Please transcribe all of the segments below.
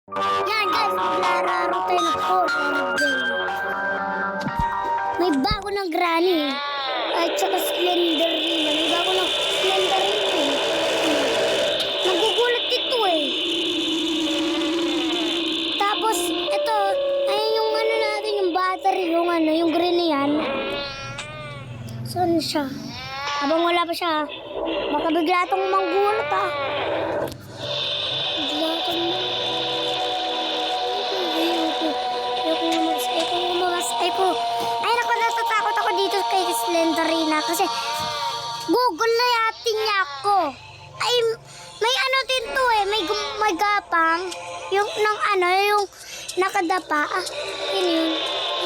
Yan guys, maglalaro tayo ng horror game. May bago ng granny. At saka Slenderina. May bago ng Slenderina. Nagugulat ito eh. Tapos, ito, ayun yung ano natin, yung battery, yung green na yan. Saan siya? Habang wala pa siya, baka bigla itong manggulat ah. Bigla itong Ay, naku, natatakot ako dito kay Slenderina kasi Google na yatin niya ako. Ay, may ano din to eh, may gapang. Yung ng ano, yung nakadapa. Ah, yun yun.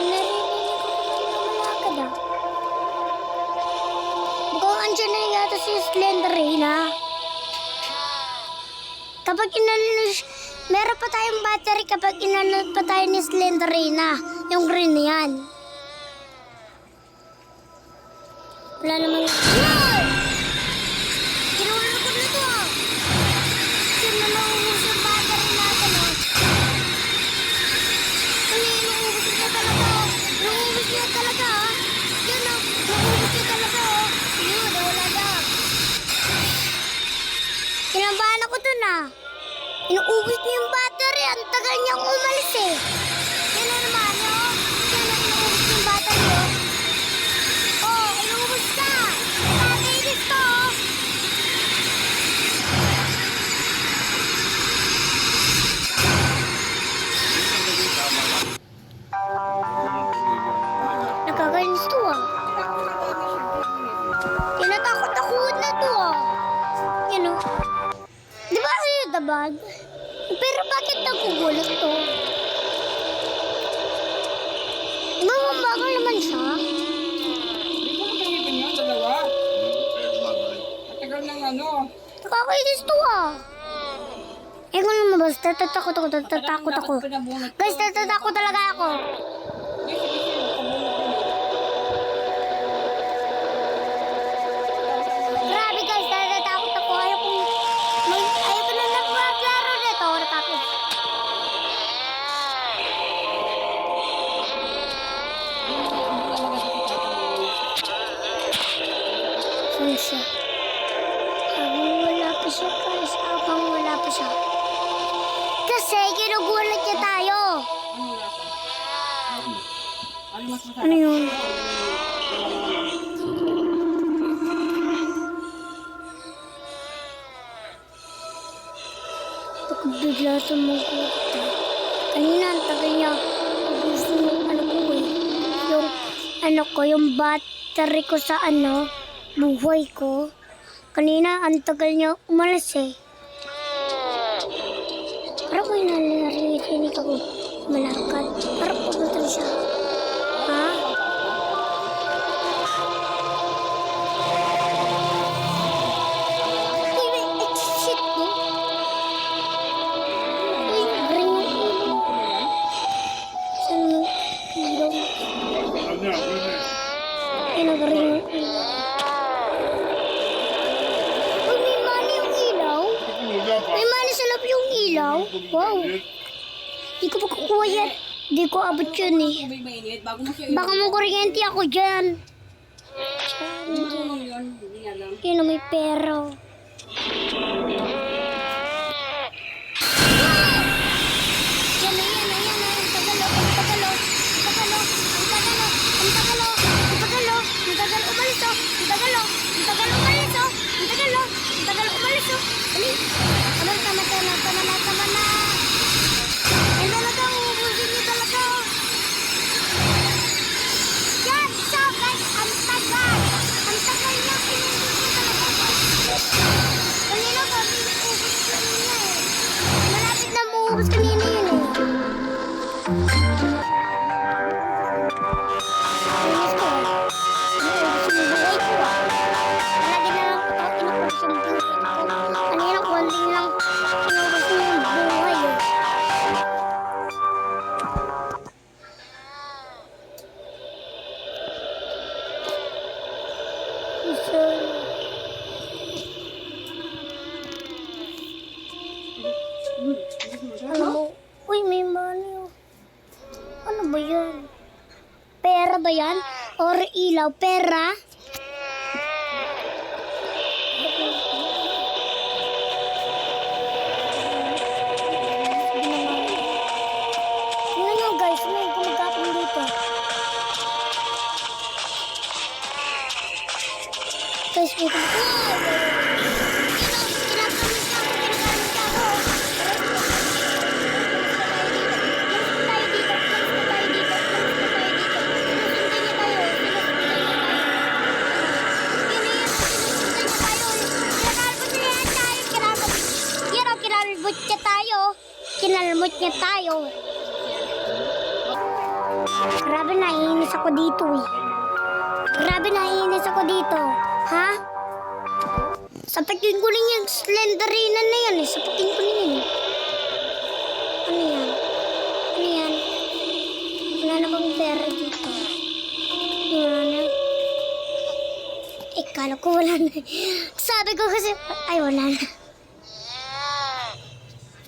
Narinig ko na malakad ah. Mukhang andyan na yata si Slenderina. Kapag meron pa tayong battery kapag inanod pa tayo ni Slenderina. Yung green na yan. Wala naman yan. Yun! Kinulog na to ah. Sino nauubos yung battery natin ah. Ay, nauubos niya talaga ah. Nauubos niya talaga ah. Yun ah. Nauubos niya talaga ah. Yun, wala na. Kinabahan ako dun ah. Inuubos niya yung battery. Ang tagal niyang umalis eh. Yan na naman, oh. Yan na inuubos yung battery, oh. Oh, inuubos ka. Nakakainis ko, oh. Nakakainis to, ah. Tinatakot-takot na to, ah. Yan, oh. Di ba kayo dabag? Pero bakit nagugulat to? Bago naman siya. Hindi ko magkaitin nga, dalawa. Matagal ng ano. Nakakainis to ah. Eh kung lumabas, natatakot ako. Guys, natatakot talaga ako. Grabe guys, natatakot ako. Ayoko na nagpaplaro nito. Natapos. Saan siya? Habang wala pa siya guys. Habang wala pa siya. Kasi ginugulat niya tayo. Ano yun? Ako bigla tumugulat. Kanina ang tagal niya. Gusto yung ano ko eh. Yung ano ko, yung battery ko sa ano, buhay ko. Kanina ang tagal niya umalis eh. Parang may narinig ako malakad. Parang pumunta siya. Ha? Uy, wait. Shit mo. Uy, ring yung ulo. Saan yung ilaw? Ay, nag-ring yung ilaw. Uy, may mani yung ilaw. May mani sa loob yung ilaw. Wow. Di ko makukuha yan. Di ko abot yun eh. Tubig mainit, bago mo siya Baka mo kuryente ako dyan. inumin yun. Hindi alam. Yun, may pero. Yan na. Ang tagalo. Ang tagal umalis oh. Ang tagal umalis oh. Dali. Tama na. Yan talaga, uubusin niyo talaga. Yan, so guys, ang tagal niya, inuubos niyo talaga. Kanina pa, inuubos kanina eh. Malapit na maubos kanina yun eh. Inuubos ko eh. Inuubos yung buhay ko ah. Palagi na lang ito, inuubos yung buhay ko. Kanina, konting lang inuubos niyo yung buhay eh. Alam mo, ba yan? Pera ba yan? Or ilaw? Pera? Tingnan nyo guys, may gumagapang dito. Guys, wait lang. Kinalmot niya tayo. Grabe, naiinis ako dito eh. Grabe, naiinis ako dito. Ha? Sapatin ko rin yung Slenderina na yan eh. Sapatin ko rin yan eh. Ano yan? Ano yan? Wala na bang pera dito? Wala na. Kala ko wala na. Sabi ko kasi, ay wala na.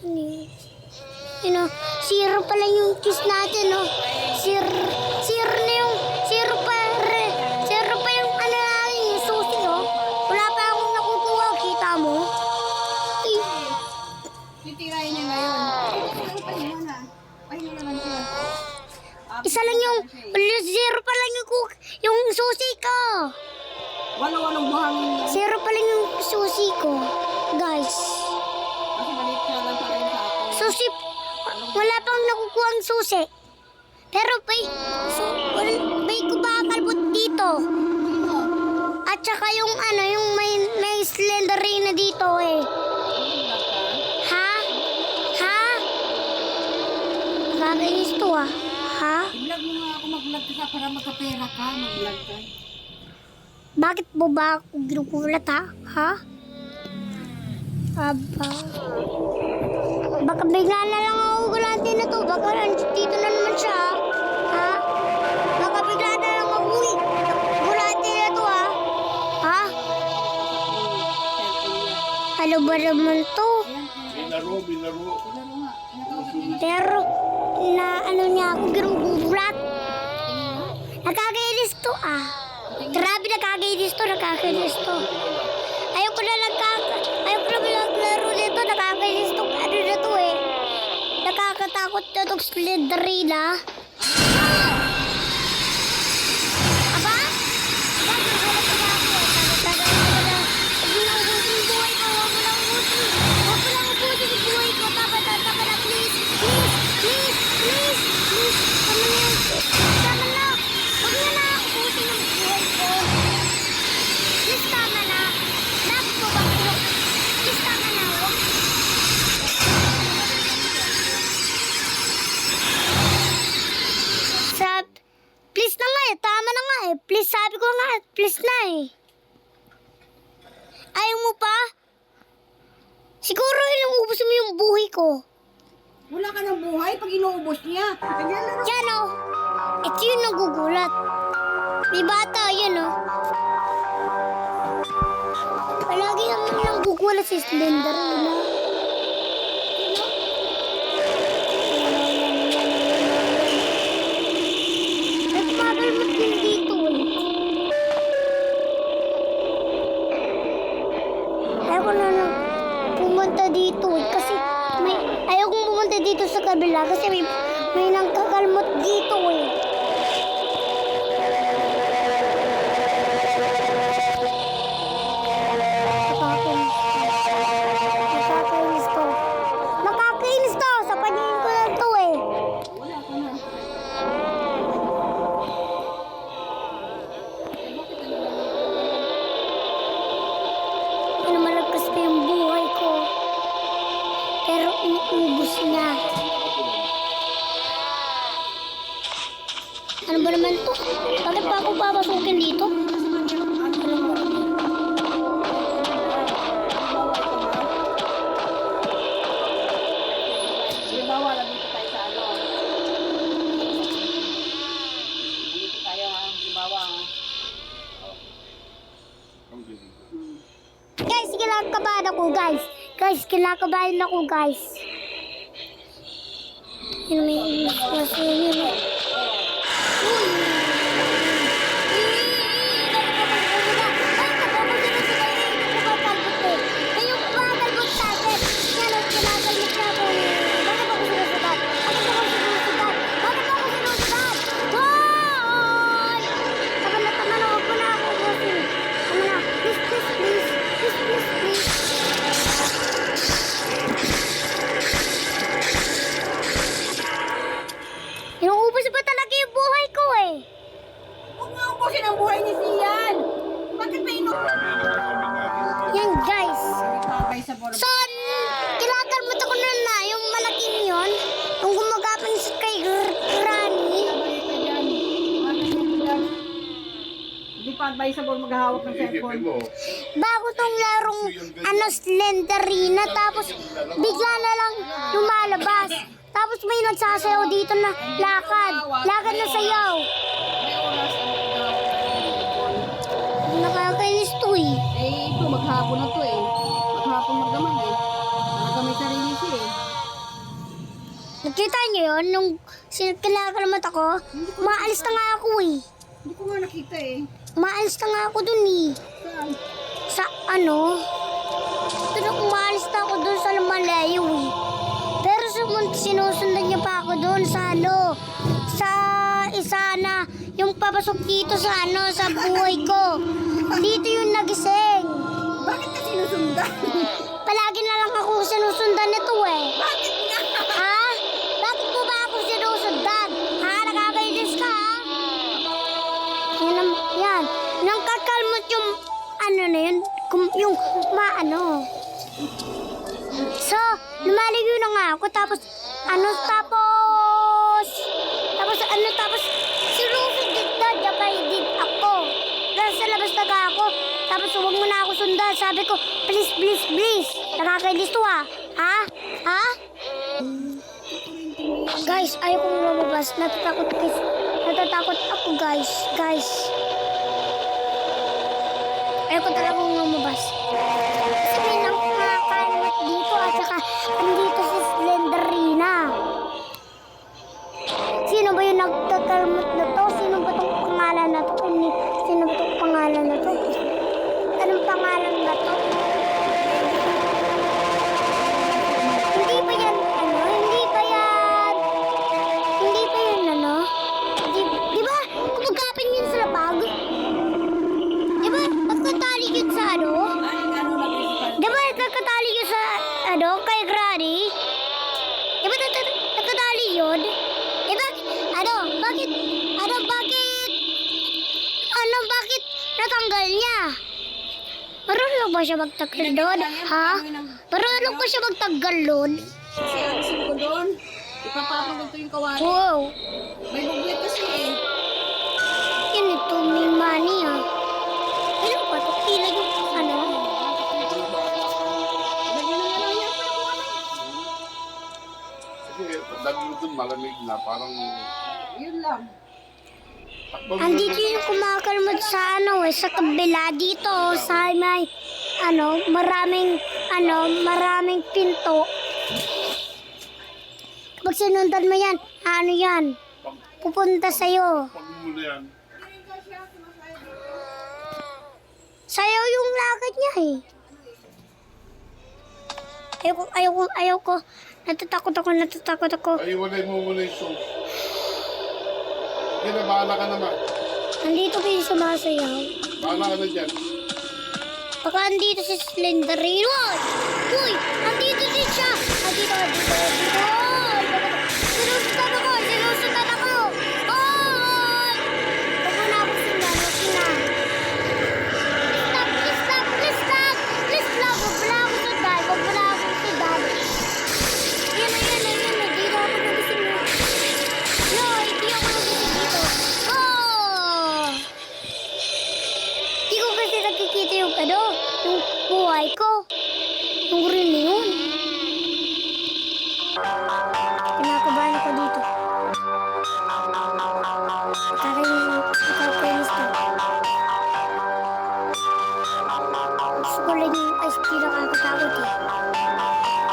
Ano yun? Ano, zero pala yung kiss natin, no? Zero na yung, zero pa yung ano natin, yung susi, oh. Wala pa akong nakukuha, kita mo? Eh, Titirahin niya ngayon. Pahinga na. Pahinga naman siya. isa lang yung, zero pa lang yung susi ko. Walang buhangin niya. Zero pa lang yung susi ko, guys. Kasi maliit ka lang pa rin sa ako. Susi, wala pang nakukuha ang susi. Pero may kumakalbot dito. At saka yung ano, yung may Slenderina dito eh. Ha? Ha? Nakakainis to ah. Ha? I-vlog mo nga ako, mag-vlog ka para magkapera ka. Mag-vlog ka. Bakit mo ba ako ginugulat ha? Ha? Aba. Baka bigla na lang ako gulante na to. Baka dito na naman siya. Ha? Baka bigla na lang ako gulante na to ha? Ha? Ano ba naman to? Binaro. Pero na ano niya ako ginugulat. Nakakainis to ah. Grabe, nakakainis to. Ayoko na maglaro dito. Nakakainis to. Ano na to eh. Nakakatakot na itong Slenderina. Aba? Nagulat na ako. Huwag mo lang ubusin yung buhay ko. Huwag mo lang ubusin yung buhay ko. Tama na, please. Tama na. Huwag mo na ubusin yung buhay ko. Please, tama na. Love ko ba ko? Please, tama na. Please na nga eh. Tama na nga eh. Please, sabi ko nga. Please na eh. Ayaw mo pa? Siguro inuubos mo yung buhay ko. Wala ka ng buhay pag inuubos niya. Yan o. Ito yung nagugulat. May bata, yan o. Palagi naman lang gugulat si Slenderina. Ay, kumakalmot din dito eh. Ayaw ko na lang pumunta dito eh. Kasi ayaw kong pumunta dito sa kabila kasi may nangkakalmot dito eh. Nakakainis to. Sa paningin ko lang to eh. Wala ka na. Ano, malagpas pa yung buhay ko. Pero inuubos na. Ano ba naman to? Bakit pa ako papasukin dito? Halimbawa, nandito tayo sa ano. Nandito tayo ha. Halimbawa ha. Guys, kinakabahan ako guys. Kinakabahan ako guys. Yun may kasi yun. advisable maghahawak ng Isipin cellphone. mo, Bago tong larong Slenderina, tapos bigla na lang lumalabas. Tapos may nagsasayaw dito na lakad. Lakad na sayaw. May oras Nakakainis to eh. ito, maghapon na to eh. Maghapon magdaman eh. Talaga may sarili siya eh. Nakita niyo yun? Nung kinakalamat ako, maalis na nga ako eh. Hindi ko nga nakita eh. Maalis na nga ako dun eh. Saan? Sa ano? Doon umalis na ako dun sa malayo eh. Pero sinusundan niya pa ako dun sa ano, sa isa na yung papasok dito sa ano, sa buhay ko. Dito yung nagising. Bakit ka sinusundan? Palagi na lang ako sinusundan nito eh. Bakit nga? Ha? Bakit mo ba ako sinusundan? Ha? Nakakainis ka ha? Yan. Nang kakalmot yung ano na yun, yung maano. So, lumalayo na nga ako, tapos sinusunod na din ako. Tapos sa labas na ako, tapos huwag mo na ako sundan. Sabi ko, please, please, please. Nakakainis to ha? Ha? Ha? Guys, ayaw kong lumabas. Natatakot ako, guys. Guys. Ayaw ko talagang lumabas. Kasi may nakakalimot dito at saka andito si Slenderina. Sino ba yung nagkakalmot na to? Sino ba tong pangalan na to? Sino ba tong pangalan na to? Anong pangalan na to? Hindi ba yan ano? Di ba? Kumagapin yun sa lapag? Di ba? Nagkatali yun sa ano? Di ba nagkatali yun sa ano? Kay Granny? Di ba nagkatali yun? Di ba? Bakit natanggal niya? Marunong ba siya magtanggal doon? Ha? Marunong ba siya magtanggal doon? Kasi alisin ko doon. Ipapatong ko yung kawali. Wow! May buglet kasi eh. Yan ito, may money ah. Ilan pa ito? Ilan yung ano? Lagyan na lang yan. kasi dahil mo dun malamig na, parang Yun lang. takbo mo Andito yung kumakalmot sa ano eh, sa kabila dito sa may maraming pinto. Kapag sinundan mo yan, ano yan? Pupunta sa'yo. pag mo na yan. Sayaw yung lakad niya eh. Ayaw ko. Natatakot ako. Ay, walay mo muna yung show. Sige na, bahala ka naman. Nandito pa yung sumasayaw. Bahala ka na dyan. Baka andito si Slenderino. Uy! Andito din siya! Andito. Sinusundan ako! Oy! Huwag mo na ako sundan. Please stop! Huwag mo na ako sundan. Yan na. Dito ako nagising na. No, hindi ako nagising dito. Oh! Hindi ko kasi nakikita yung yung buhay ko. Yung rin na yun. Kinakabahan ako dito. Nakakainis to. Gusto ko lang yung ice cream nakakatakot eh.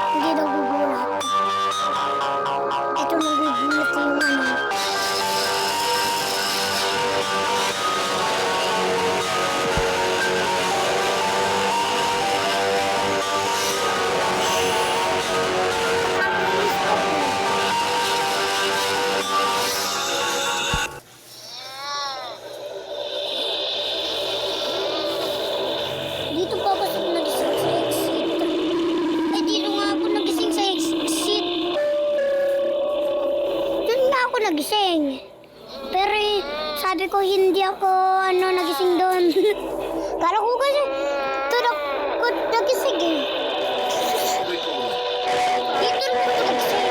Hindi nagugulat. Ito nagugulat yung ano. Dito pa ako nagising sa exit. Eh, dito nga ako nagising sa exit. Doon nga ako nagising. Pero sabi ko hindi ako nagising doon. Kala ko kasi doon ako nagising eh. Dito na ako nagising.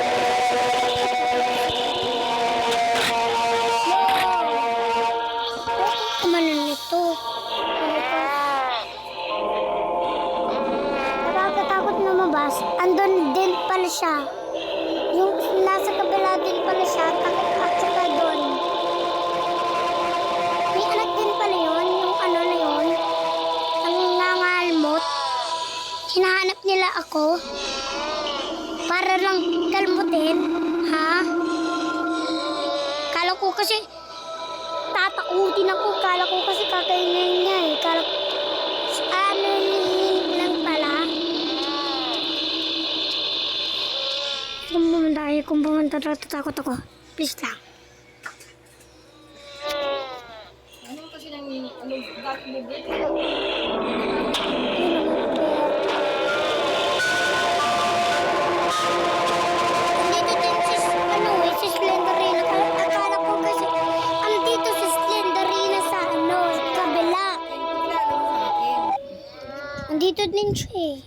Kumanan nito. siya. Yung nasa kabila din pala siya, at saka doon. May anak din pala yun, yung ano na yun, ang nangalmot. Hinahanap nila ako para lang kalmutin, ha? Kala ko kasi tatakutin ako, kala ko kasi kakainin niya eh. Kala ko, ano lang pala. Kung pumunta natatakot ako. Please lang. Ano kasi nang ano, dark movie? Andito din si Slenderina. Akala ko kasi, andito si Slenderina sa kabila. Kilala mo sa akin. Andito din siya eh.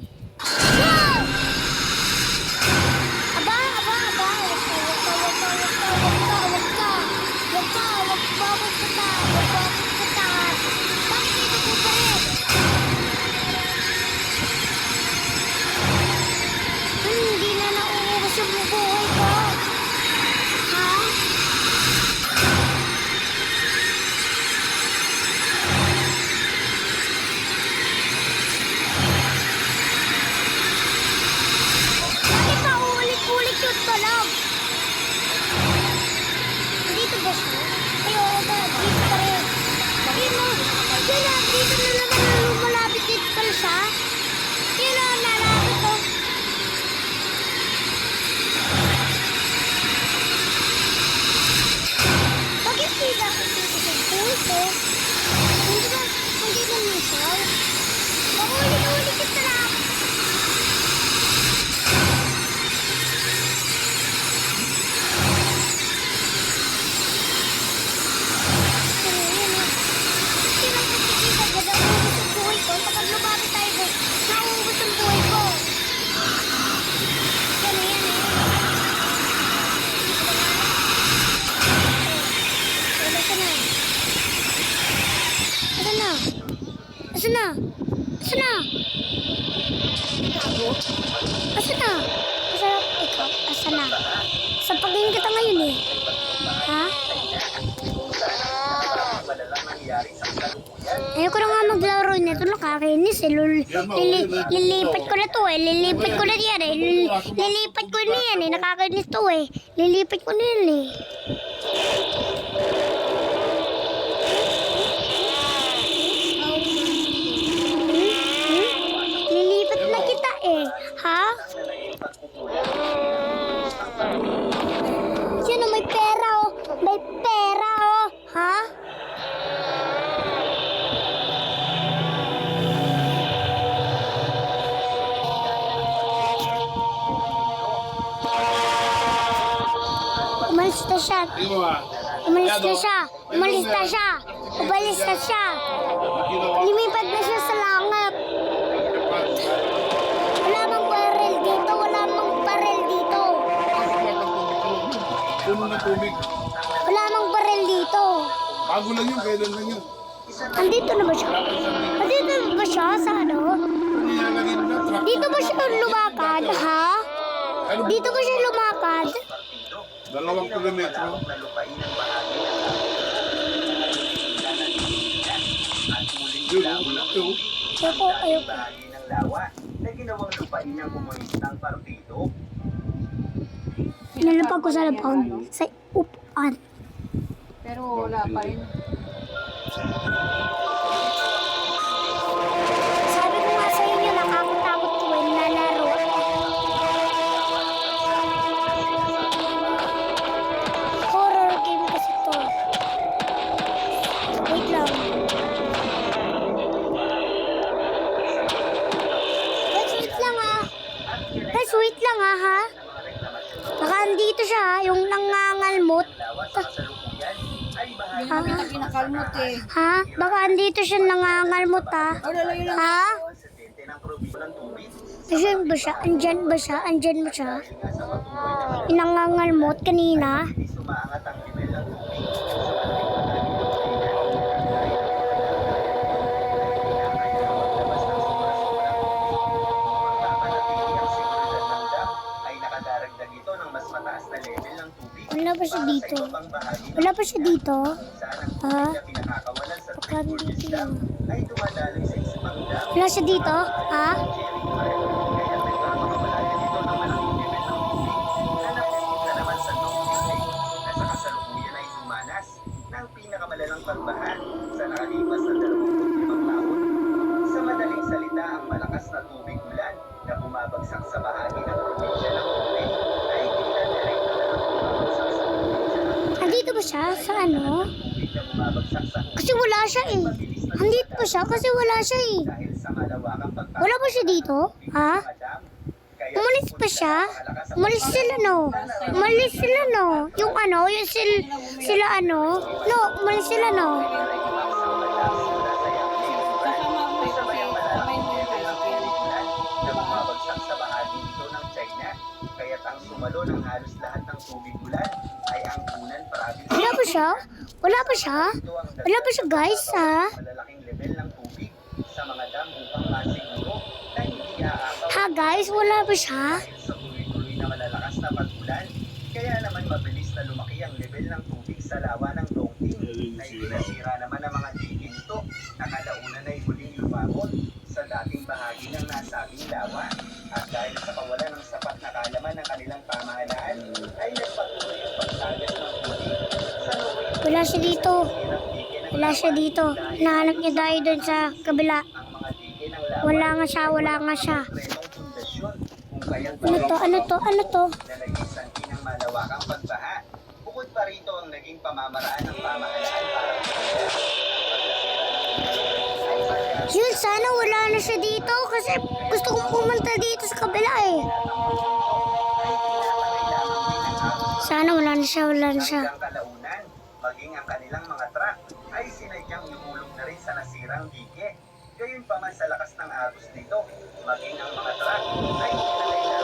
Aba, aba, aba. Wag ka. Bakit dito po pa rin? Hindi na nauubos yung buhay ko. Ha? Bakit pa ulit-ulit yung tunog? Dito ba siya? Ay, oo ba? Dito pa rin. Dito na naman lumalapit dito pala siya. Yun na, nalapit ko. Bakit hindi ako dito sa puso? Hindi ba minsan? Paulit-ulit ito lang. Kapag lumapit tayo doon, nauubos ang buhay ko. Yan eh. Asa na? Asa na? Ikaw? Asa na? Sa pagingin kita ngayon eh. Ha? Ayoko na nga maglaro nito, nakakainis eh. Lilipat ko na to eh. Lilipat ko na yan eh. Lilipat ko na yan eh. Nakakainis to eh. Lilipat ko na yan eh. Lilipat na kita eh. Ha? Sino may pera oh? May pera oh. Ha? Umalis na siya. Lumipad na siya sa langit. Wala mang barrel dito. Puno na tubig. Wala mang barrel dito. Bago lang yun, kailan lang yun. Andito na ba siya? Sa ano? Nilalagay na truck. Dito ba siya lumakad, ha? Dito ba siya lumakad? 2 kilometro. Ayoko. ng lawa na ginawang lupain ng komunistang partido. Nalapag ko sa lapag. Sa upuan. Pero wala pa rin. Sabi ko nga sa inyo, nakakatakot ko yung lalaro. Horror game kasi to. Wait lang. Guys, wait lang ha. Baka andito siya, yung nangangalmot. Hindi namin na kinakalmot eh. Ha? Baka andito siya nangangalmot ha. Oh, lalayo lang. Ha? Andyan ba siya? Andyan ba siya? Yung nangangalmot kanina. Sumaangat ang nivel ng tubig. Wala pa siya dito. Wala pa siya dito. Ha? Pinakakawalan sa Pagka dito yun. ay dumadaloy sa isang dam. Wala siya dito. Ha? Kaya nagpapakawala yan ito ng malaking level ng tubig na napupunta naman sa North Lake na sa kasalukuyan ay dumanas ng pinakamalalang pagbaha sa nakalipas na 25 taon. Sa madaling salita, ang malakas na tubig ulan na bumabagsak sa bahagi ng probinsya ng Leyte ay tila direkta na bumabagsak sa probinsya ng Andito ba siya? Sa ano? tubig na bumabagsak sa Kasi wala siya eh. Andito pa siya kasi wala siya eh. dahil sa malawakang Wala ba siya dito? Ha? Umalis pa siya? Umalis sila no? Umalis sila no? Yung ano? Yung sila ano? No, umalis sila no? Kasama ko eh, kasi sabay mo yung tricycle. na bumabagsak sa bahagi ito ng China, kaya't ang sumalo ng halos lahat ng tubig ulan ay ang Hunan province. Wala pa siya? Wala pa siya? Ito ang Wala pa siya guys ha? malalaking level ng tubig sa mga dam upang masiguro na hindi aakaw Ha guys? Wala pa siya? dahil sa tuloy-tuloy na malalakas na pag-ulan. Kaya naman mabilis na lumaki ang level ng tubig sa lawa ng Dongting na itinasira naman ang mga dike nito na kalaunan ay huling lumabot sa dating bahagi ng nasabing lawa. At dahil sa kawalan ng sapat na kaalaman ng kanilang pamahalaan ay nagpatuloy ang pagsagas ng tubig sa Norway. Wala siya dito. Wala siya dito. Nahanap niya tayo doon sa kabila. Ang mga dike ng lawa Wala nga siya, wala nga siya. retong pundasyon kung kaya't Ano to? Ano to? Ano to? na naging sanhi ng malawakang pagbaha. Bukod pa rito ang naging pamamaraan ng pamahalaan para Yun, sana wala na siya dito kasi gusto kong pumunta dito sa kabila eh. Sana wala na siya, wala na siya. Hanggang kalaunan, maging ang kanilang mga truck ay sinadyang lumulog na rin sa nasirang dike. Gayun pa man sa lakas ng agos nito, maging ang mga truck ay tinalay na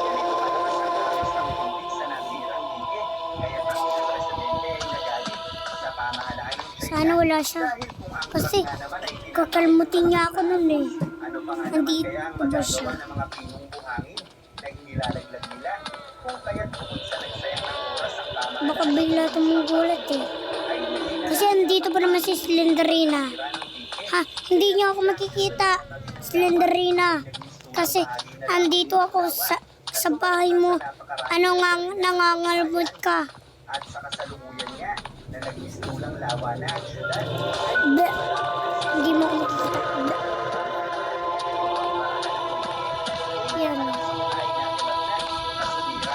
ganito kalakas ang agos ng tubig sa nasirang dike. Kaya ang isang presidente ay nagalit sa pamahalaan ng China. Sana wala siya. Dahil kung ang Kasi truck na naman ay kakalmutin niya ako nun eh. ano pa nga naman Nandito kaya ang ba magagawa siya? ng mga pinong buhangin na inilalaglag nila kung kaya't bukod sa nagsayang ng oras ang pamahalaan Baka bigla tumugulat eh. ay hindi na Kasi andito pa naman si Slenderina. sira ng dike. Ha, hindi niyo ako makikita, Slenderina. Kasi andito ako sa bahay mo. Ano nga, nangangalmot ka. At sa kasalukuyan niya na nagmistulang lawa na ang syudad Be, hindi mo ako makikita. Be. Yan. nasumira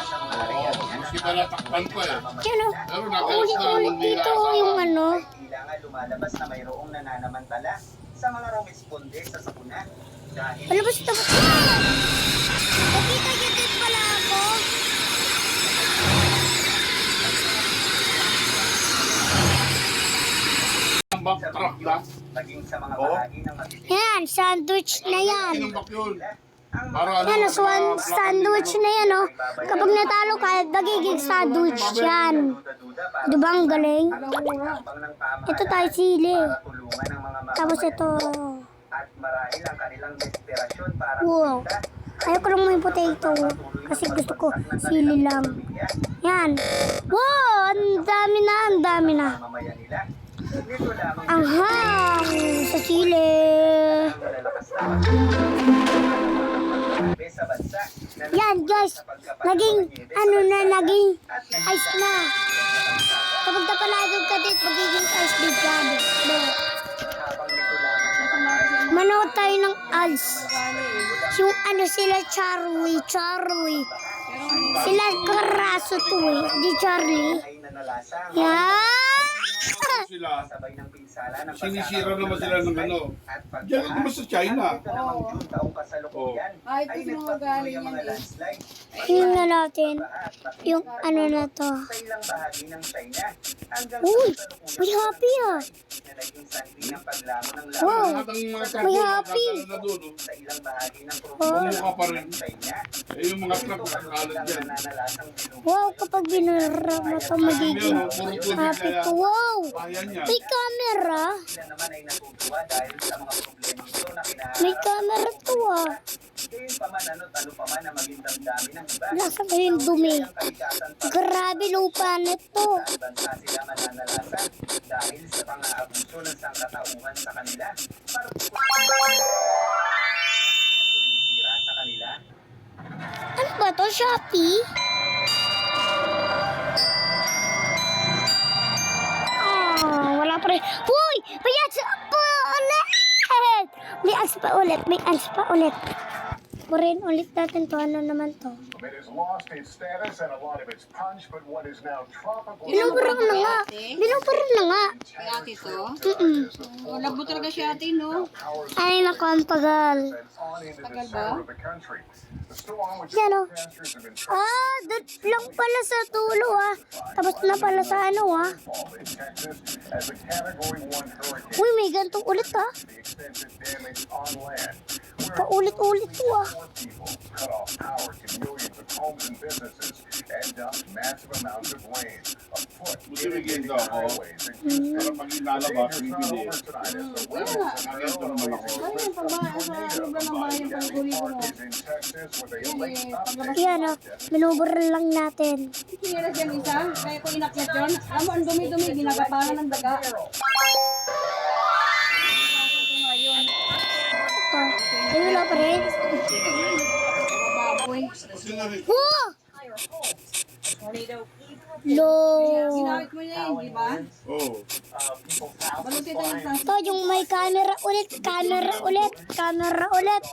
sa mga areal niya Maski pala takpan pa eh. Yan o. Pero nakalis na Ulit-ulit dito yung ano. ay tila nga lumalabas na mayroong nananamantala sa mga rumisponde sa sakuna dahil Ano ba sa tapos? Nakita niyo din pala ako. Ang backtrack na. maging sa mga Oh. bahagi ng matitindi Yan, sandwich na yan. Kinumbak yun. ang Para ano? Yan o, sandwich na yan o. Kapag natalo ka, magiging sandwich yan. duda-duda para Di ba ang galing? ang pagkakabang ng pamahalaan Ito tayo sili. para tulungan ang mga Tapos mamamayan ito. at marahil ang kanilang desperasyon para Wow. kumita Ayoko lang may potato. Kasi gusto ko sili lang. Yan. Wow! Ang dami na, ang dami na. mamamayan nila. Nito lamang Ang hang sa sili. ang malalakas na pagkakas sa bansa na Yan guys, naging ano na, naging ice na. Kapag napaladog ka dito, magiging ice din yan. habang nito lamang Manood tayo ng ads. Yung ano sila, Charlie. Sila Karaso to eh, di Charlie. ay nanalasang Yan! Sila. sabay ng pinsala ng Sinisira naman sila ng ano. at Diyan naman sa China. Ito namang June taong kasalukuyan Ay, ay ito yung nagpatuloy magaling ang mga yan eh. landslide. Tingnan na natin. At Yung ano na to. sa ilang bahagi ng China hanggang Uy, sa kasalukuyan may happy ah. na naging sanhi ng paglamon ng Wow. laman Lahat ng mga May truck happy. na doon. oh. sa ilang bahagi ng Oh. Bumuka pa rin. ng China. Eh, yung mga truck nakakalat Ang dyan. nananalasang bilog Wow, kapag binura mo to, magiging Yun, oh, puro tubig happy kaya. to. Wow! Bayan niya. May camera. camera. Sila naman ay natutuwa dahil sa mga problema ito na May kinaharap. camera to ah. Gayon pa man ano pa man na maging damdamin ng iba. Nasa ba yung dumi? Ang kalikasan pa Grabe lupa nito. sa bansa sila mananalasan dahil sa pang-aabuso ng sangkatauhan sa kanila. Para sumisira sa kanila. Ano ba to? Shopee? Wala pa rin. Uy! May ads pa ulit! May ads pa ulit. May ads pa ulit. Purin ulit natin to. Ano naman to? It has lost its status and a lot of its punch, but what is now tropical Binubura na nga. Binubura na nga. Kay ate to. Mm-mm. Oh, labo talaga si ate, no? Ay, naku, ang tagal. on into the Tagal ba? center of the country. The storm, which Yan, oh. forecasters have been Doon lang pala sa tulo ah. Tapos na pala sa ano ah. rainfall in Texas as a Category 1 hurricane. Uy, may gantong ulit ah. The extensive damage on land, where Paulit-ulit to ah. more people cut off power to millions of homes and businesses and dumped massive amounts of rain. A foot Bibigyan inundating daw ako. highways and Houston. Pero pag ilalabas, Dangers not bibili. over tonight as the Kaya weather nga. scenario Nakita naman ako. Ayun, pagbahay sa lugar ng bahay yung pagkulito mo. is in Texas with a Yun late eh, update. paglabas Yan ah. Binubura lang natin. Sinilas yan isa, kaya ko inakyat yun. Alam mo, ang dumi-dumi, ginagapangan ng daga. Ngayon, Ito. Ay, wala pa rin. baboy. Wow! Low. Ginawit mo niya yun, di ba? Oh. Balutin tayo sa... Ito yung may camera ulit. Camera ulit. Camera ulit.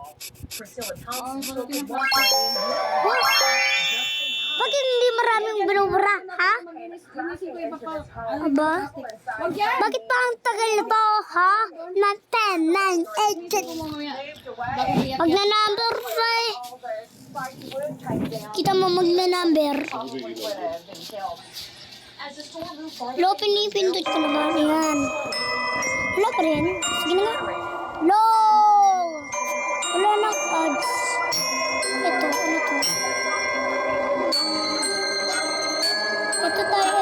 Oh, balutin mo. Wow! Bakit hindi maraming binubura? Ha? Inisip ko yung papal. Aba? Huwag yan! Bakit pa ang tagal to, ha? 10, 9, 8, 10. Mamaya. Bago iyak Pag na-number pa eh. Kita mo magna-number. Lo, pinipindot ko na ba? Ayan. Wala pa rin. Sige na nga. Lo! Wala nang ads. Ito, ano to? Ito tayo.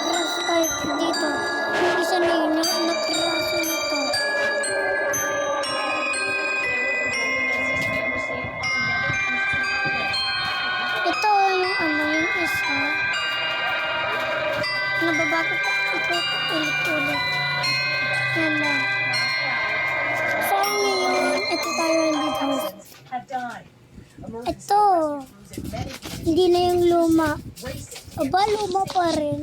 Cross tayo dito. Yung isa na yun, nakraso na to. Ito yung ano, yung isa. Nababago pa ito ulit-ulit. Yan na. So ngayon, ito tayo dito. Ito. Hindi na yung luma. Aba, luma pa rin.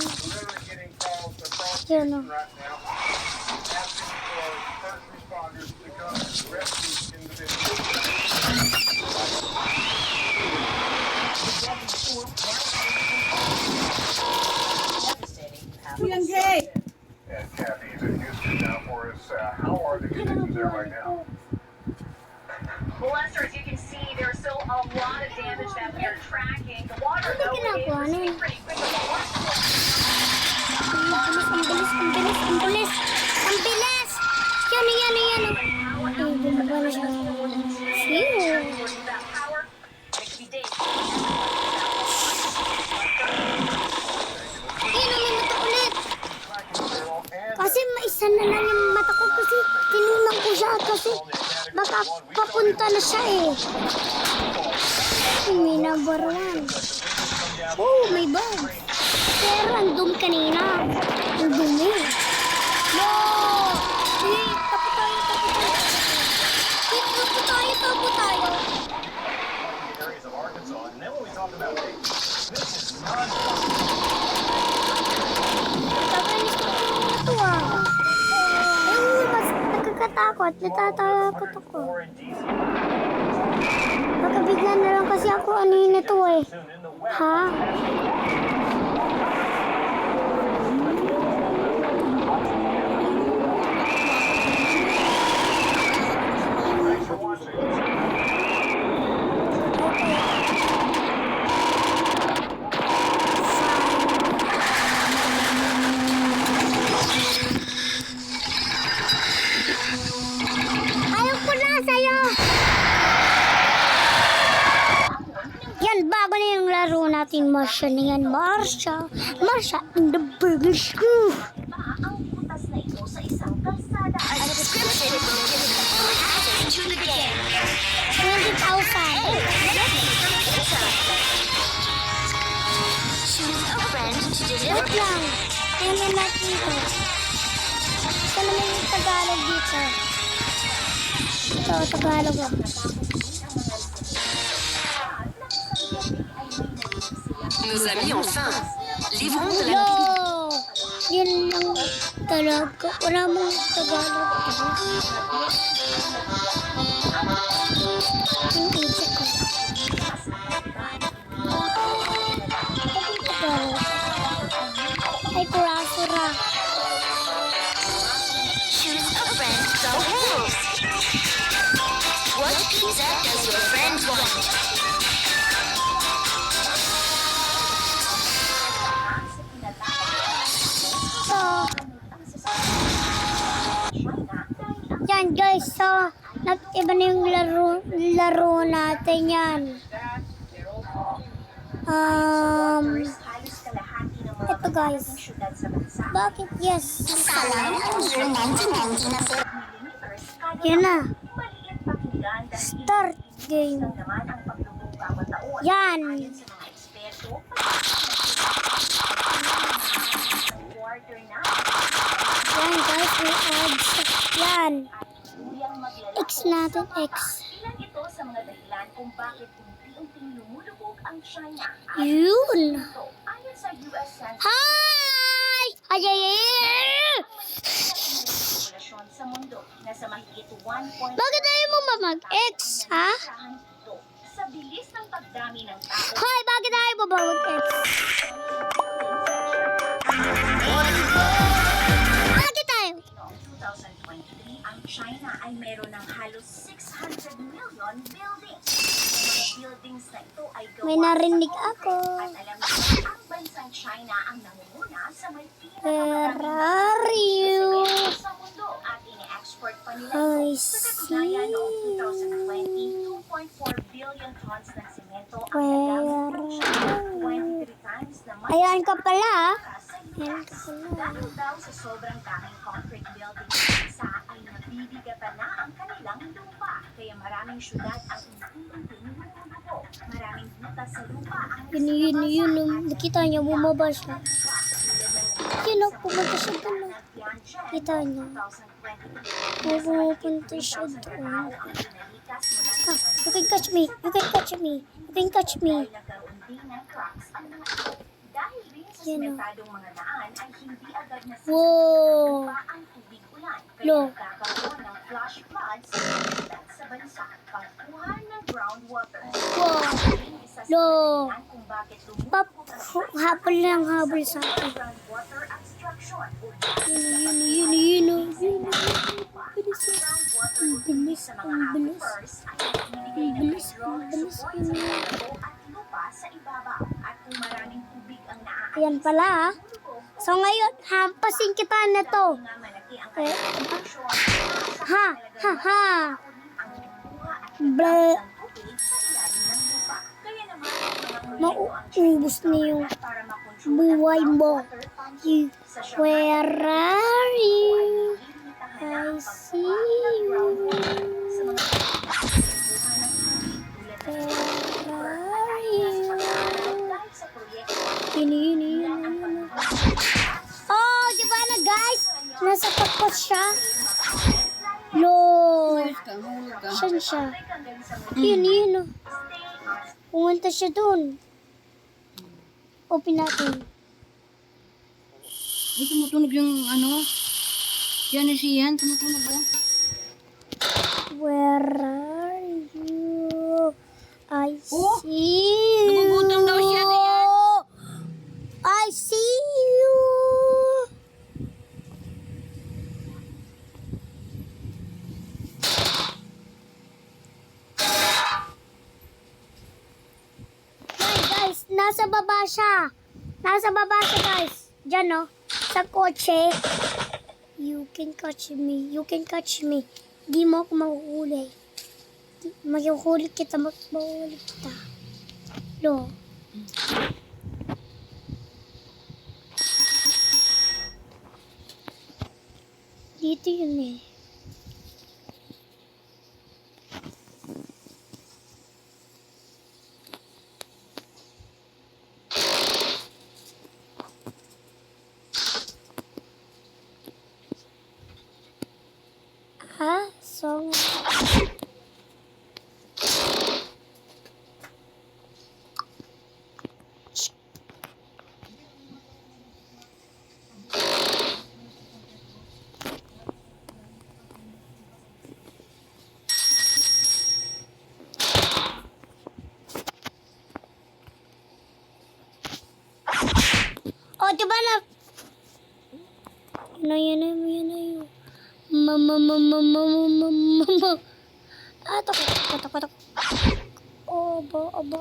Yan o. Right now, asking for first responders to come and rescue individuals. Kuya Jay! And Kathy's in Houston now for us. How are the conditions there right now? Well, Lester, as you can see, there's still a lot of damage that we are tracking. The water, Ano though, ginagawa is niya? pretty quick. The water Ang bilis. Ang bilis. Yan. Ay, bumaba na siya. Phew. losing that power. It could be days. Ayun, may mata ulit. And Kasi maisa na lang yung mata ko kasi tinunang ko siya kasi baka papunta na siya eh. May number 1. Oh, may bag. Pero andun kanina. Ang dumi. No! Eh, tapo tayo. Eh, tapo tayo. areas of Arkansas. And then when we talk about this is non Tapanis ko ito ah. Ay, mas nakakatakot. Natatakot ako. or in DC Baka bigla na lang kasi ako ano yun ito eh. soon in the west. Ha? Ayaw ko na sa'yo! Yan, bago na yung laro natin, Marsha na yan. Marsha in the burger school. Ang butas na ito sa isang isang kalsada. A subscription will give you full access to the game. 20,000. Choose a friend to deliver. Wait lang. Ano natin dito? Ito naman yung Tagalog dito. Ito, Tagalog. Nos amis ont faim. Livrons de la Yo! Yun lang talaga. Wala mong Tagalog. Ang isip ko. Ang Tagalog. Ay, kurasura. choose a friend. Go Wolves. What pizza does your friend want? So, yan guys. So, nag-iba na yung laro natin yan. Ito guys. Bakit yes? Yan na. Start game. Yan. Yan guys, may odds. Yan. X natin, X. Ilan ito sa mga dahilan kung bakit unti-unting lumulubog ang China? Yun. Ayon sa US Census, Hi! Ay, ay, ay, ay. populasyon sa mundo nasa mahigit 1.5 Bakit ayaw mo ba mag-X, ha? dito. Sa bilis ng pagdami ng tao, Hoy, bakit ayaw mo ba mag-X? Bakit tayo? noong 2023, ang China ay meron ng halos 600 million buildings. Ang mga buildings na ito ay gawa May narinig sa ako. concrete. At alam niyo, ang bansang China ang nangunguna sa may Ferrari. sa mundo at ini-export pa nila I ito. Sa katunayan, noong see. 2020, 2.4 billion tons ng semento ang nagamit ng China, 23 times na mas Ayan ka pala, ah. sa Ayan US. ka pala. Dahil daw sa sobrang daming concrete buildings sa bansa ay nabibigatan na ang kanilang lupa. Kaya maraming syudad ang unti-unting lumulubo. Maraming butas sa lupa ang Yun. Nakita niyo, bumaba siya. Yun, pumunta siya doon. Kita niyo. May pumupunta siya doon. Ah, you can catch me. You can catch me. You can catch me. Dahil rin sa Yan, oh. simentadong mga daan ay hindi agad na Wow. ang tubig ulan. Kaya Lo. nagkakaroon ng flash floods sa bansa. Pagkuha ng groundwater. Wow. Isa sa Lo. dahilan kung bakit Pap, lumulubog ang habol lang habol sa akin. groundwater abstraction o Yun. groundwater Ang bilis, sa ang mga bilis. aquifers ay nagbibigay ng Bilis, hydraulic bilis, support sa bilis. plato at lupa sa ibabaw. At kung maraming tubig ang naaalis Ayan pala, ah. So ngayon, hampasin kita na to. nga malaki ang Eh, contribution Ha, ha, ha. ang kuha at Ble. ng tubig sa ilalim ng lupa. Kaya naman ang mga proyekto ang Mauubos na yung para makontrol buhay ang mo. groundwater pumping You, sa Shanghai. where are you? Ilimitahan na ang I see pagkuha ng groundwater you. sa mga pagkuha ng tubig tulad ng Where are you? dahil sa proyekto Yun. Oh, di ba na guys? Nasa pakot siya. Lord. Hulog ka. Saan siya? Yun. Oh. Pumunta siya dun. Open natin. Ay, tumutunog yung ano. Yan tumutunog ba? Where are you? I Oh, see you. nagugutom daw siya, Tiyan. I see you. Guys, nasa baba siya. Nasa baba siya, guys. Diyan, no? Sa kotse. You can catch me. You can catch me. Di mo ako mahuhuli. Mahuhuli kita. Mahuhuli kita. Lo. Di Dito yun eh. Ha? So... Oh, diba na... Yun na yun. Mama. Ah, takot. Oh, aba.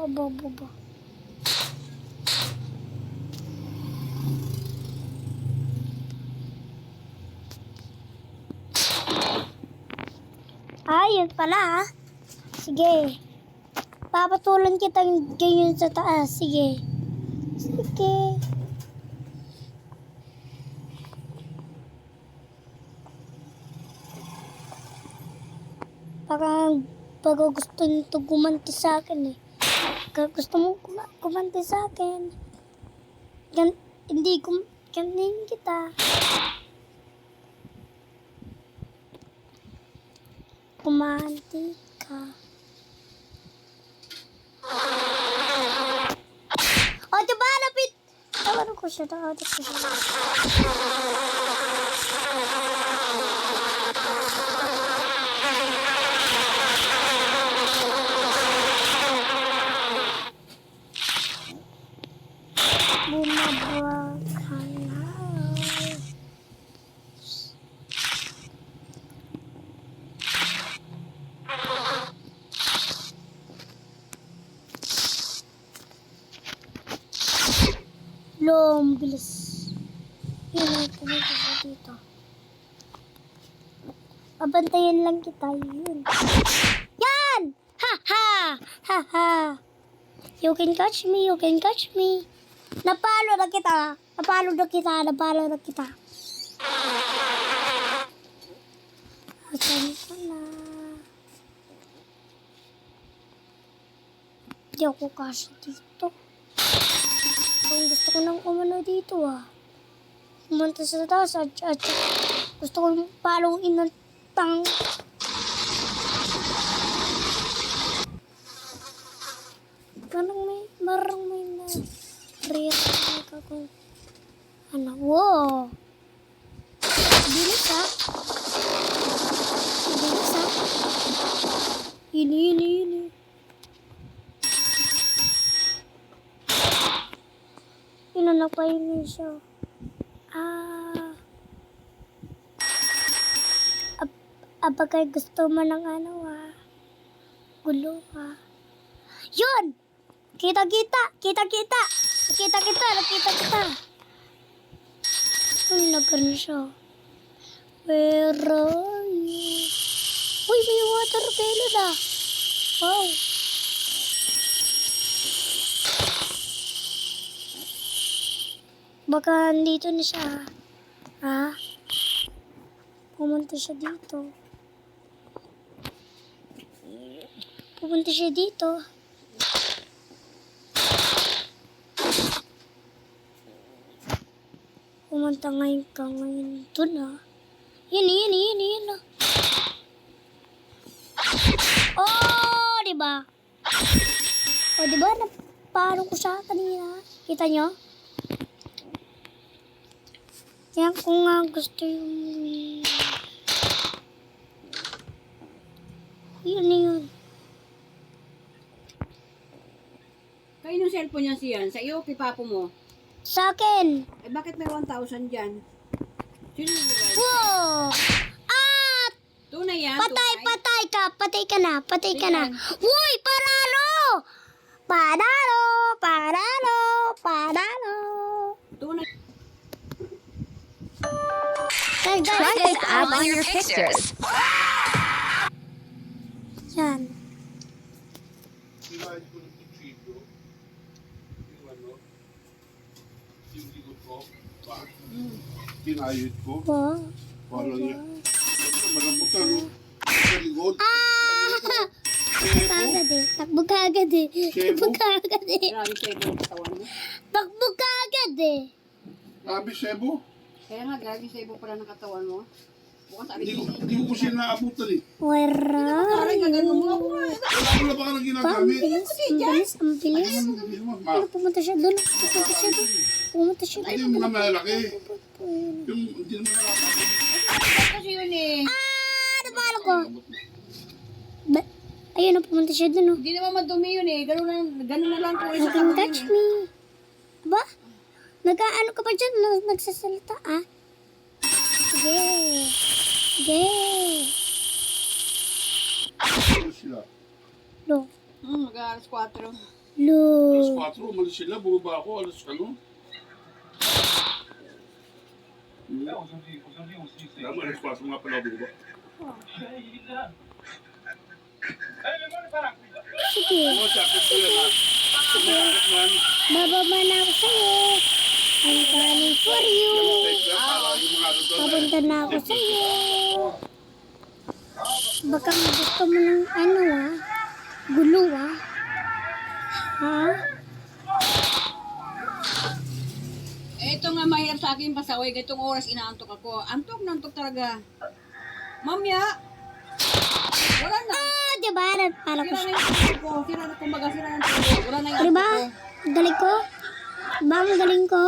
Ah, yun pala ah. Sige. Papatulan kitang ganyan sa taas. Sige. Parang gusto nito gumanti sa akin eh. Gusto mo gumanti sa akin. Ganyan kita. Gumanti ka. Oh, diba? Lapit! Tawag ko siya. Bumabawag ka na. Long bilis. Yun ay pumunta siya dito. Abantayan lang kita. Yun. Yan! Ha! You can catch me. Napalo na kita. Asan ka na? Di ako kasi dito. Kung gusto ko nang umano dito ah. Pumunta sa taas at gusto ko palong inantang. Marang may na react ako. Ano? Wow! Bilis ah. Ini. Inapahingi siya. Abagay gusto mo ng ano ah. Gulo ah. Yun! Kita. Nakita kita. Nagkaroon siya. Where are you? Uy, may water balloon ah. Wow. Baka andito na siya. Ha? Pumunta siya dito. Pumunta ngayon dun ah. Yun ah. Oh, diba? Napalo ko siya kanina. Kita nyo? Yan ko nga gusto yung... Yun. Kayo yung cellphone niya siyan. Sa iyo, kay papo mo. Sa akin. Eh, bakit may 1,000 dyan? Sino yung bigay? Wow! Ah! Tunay yan, Patay ka na. Tingnan. Uy, panalo! Tunay. Try this app on your pictures. Yan. Sinayad ko ng kutsilo. Yung ano, yung likod ko. Sinayad ko. Wow. Parang yan. Ito, malambot ka, no? Sa likod. Takbo ka agad eh. Sebo? Takbo ka agad eh. Grabe siya yung katawan mo. Takbo ka agad eh. Sabi, Sebo. Kaya nga, grabe siya yung pala ng katawan mo. Bukas sabi Hindi ko kasi naabutan eh. Wala. Aray, gaganon mo ako. Wala pa ka nang Ang ginagamit. bilis, ang bilis, ang bilis. Hindi naman, ma. Ano, pumunta siya doon. Pumunta siya doon. Pumunta siya Hindi doon. yung mga malalaki. Yung hindi naman nakakabot. Kasi yun eh. Napalo ko. Ayun na, pumunta siya doon. Hindi naman madumi yun eh. Ganun na lang po. You can touch me. Aba? Nag-ano ka pa dyan? Nagsasalita, ah? Sige. Sige. Ano sila? Lo. Mag-aalas 4. Lo. Alas 4, umalis sila. Bumaba ako. Alas ano? Tama, alas 4 nga pala bumaba. Sige. Oo, sakit ko yan, ha? Sumakit man. Bababa na ako sa'yo. I'm coming for you. Para yung mga ano doon. Papunta na ako sa'yo. Baka gusto mo ng ano, ah? Gulo, ah? Ha? Ito nga mahirap sa akin pasaway. Itong oras inaantok ako. Antok na antok talaga. Mamya! Wala na. Ah, diba? Para ko Sira siya. na yung tulog ko. Sira na kumbaga sira na yung tulog. Wala na yung Diba? antok ko. Ang galing ko? Diba ang galing ko?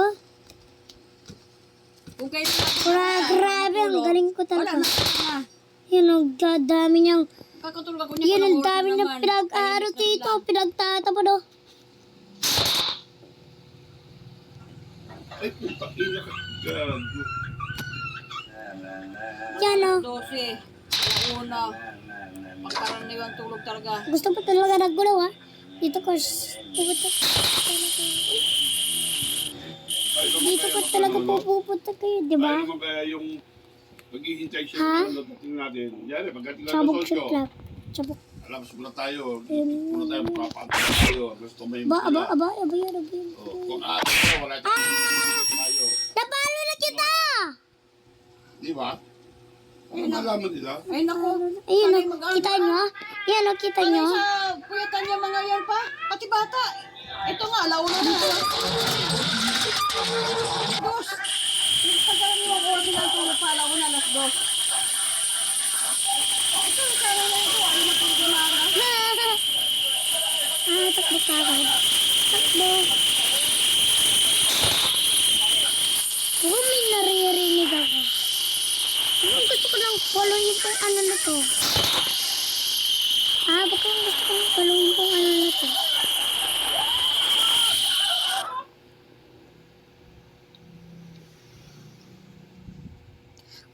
Kung kayo Grabe, ang galing ko Wala talaga. na. Yan, ang dami niyang, Kakatulog ako niya. yan, ang Walang dami oras niyang naman. pinag-aro Tahimik na dito, sila. pinagtatapon, oh. Ay, puta, ina ka. Gago. Yan, oh. 12. Una. Pagkaraniwan tulog talaga. Gusto pa talaga nagulo, ah. Dito ko, pupunta. Dito ko talaga pupunta kayo, di ba? Ayaw mo kaya yung maghihintay siya Ha? yung dating natin. Yari, pagdating na Sabog sa sa Solyo, club. Sabog. alabas muna tayo. Muna tayo, magpapantay tayo. Gusto mo yung Aba yan. Oh, kung aatin ka, wala tayo. Napalo na kita! Di ba? Ano malaman nila? Ay naku. Ayun, Sana'y oh. mag-ano Kita ka. nyo, ah. Yan, oh, kita Sana'y nyo. sa puyatan niya mga yan pa. Pati bata. Ito nga, alauna na. Dos. Pagkaraniwan oras sila ang tulog pa. Alauna, alas 2. Ito, sana na ito. Ay, napagdulaga. Takbo ka agad. Takbo. Mukhang may naririnig ako. Gusto ko lang followin kung ano na to. Baka gusto ko lang followin kung ano na to.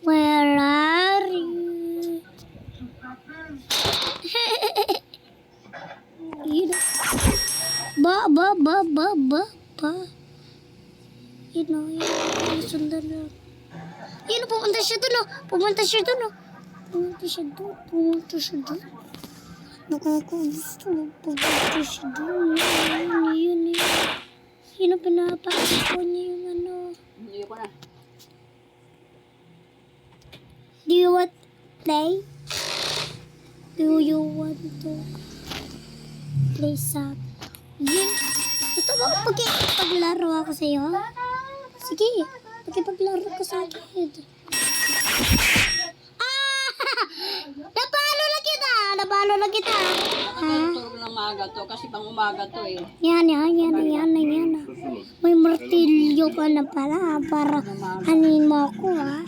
Where are you? Yun. Ba. Yun o, yun. Sundan na. Yun, pumunta siya dun o. Pumunta siya dun. Nakakagusto. Pumunta siya dun. Yun. Yun o, pinapakita niya yung ano. Hindi ko na. Do you want to play? Do you want to play some? Yun. Gusto mo paglaro ako sa'yo? Sige, paglaro ko sa akin. Napalo na kita. Ha? Tulog ng maaga to kasi pang umaga to eh. Yan. May martilyo ka na pala para hanin mo ako, ha?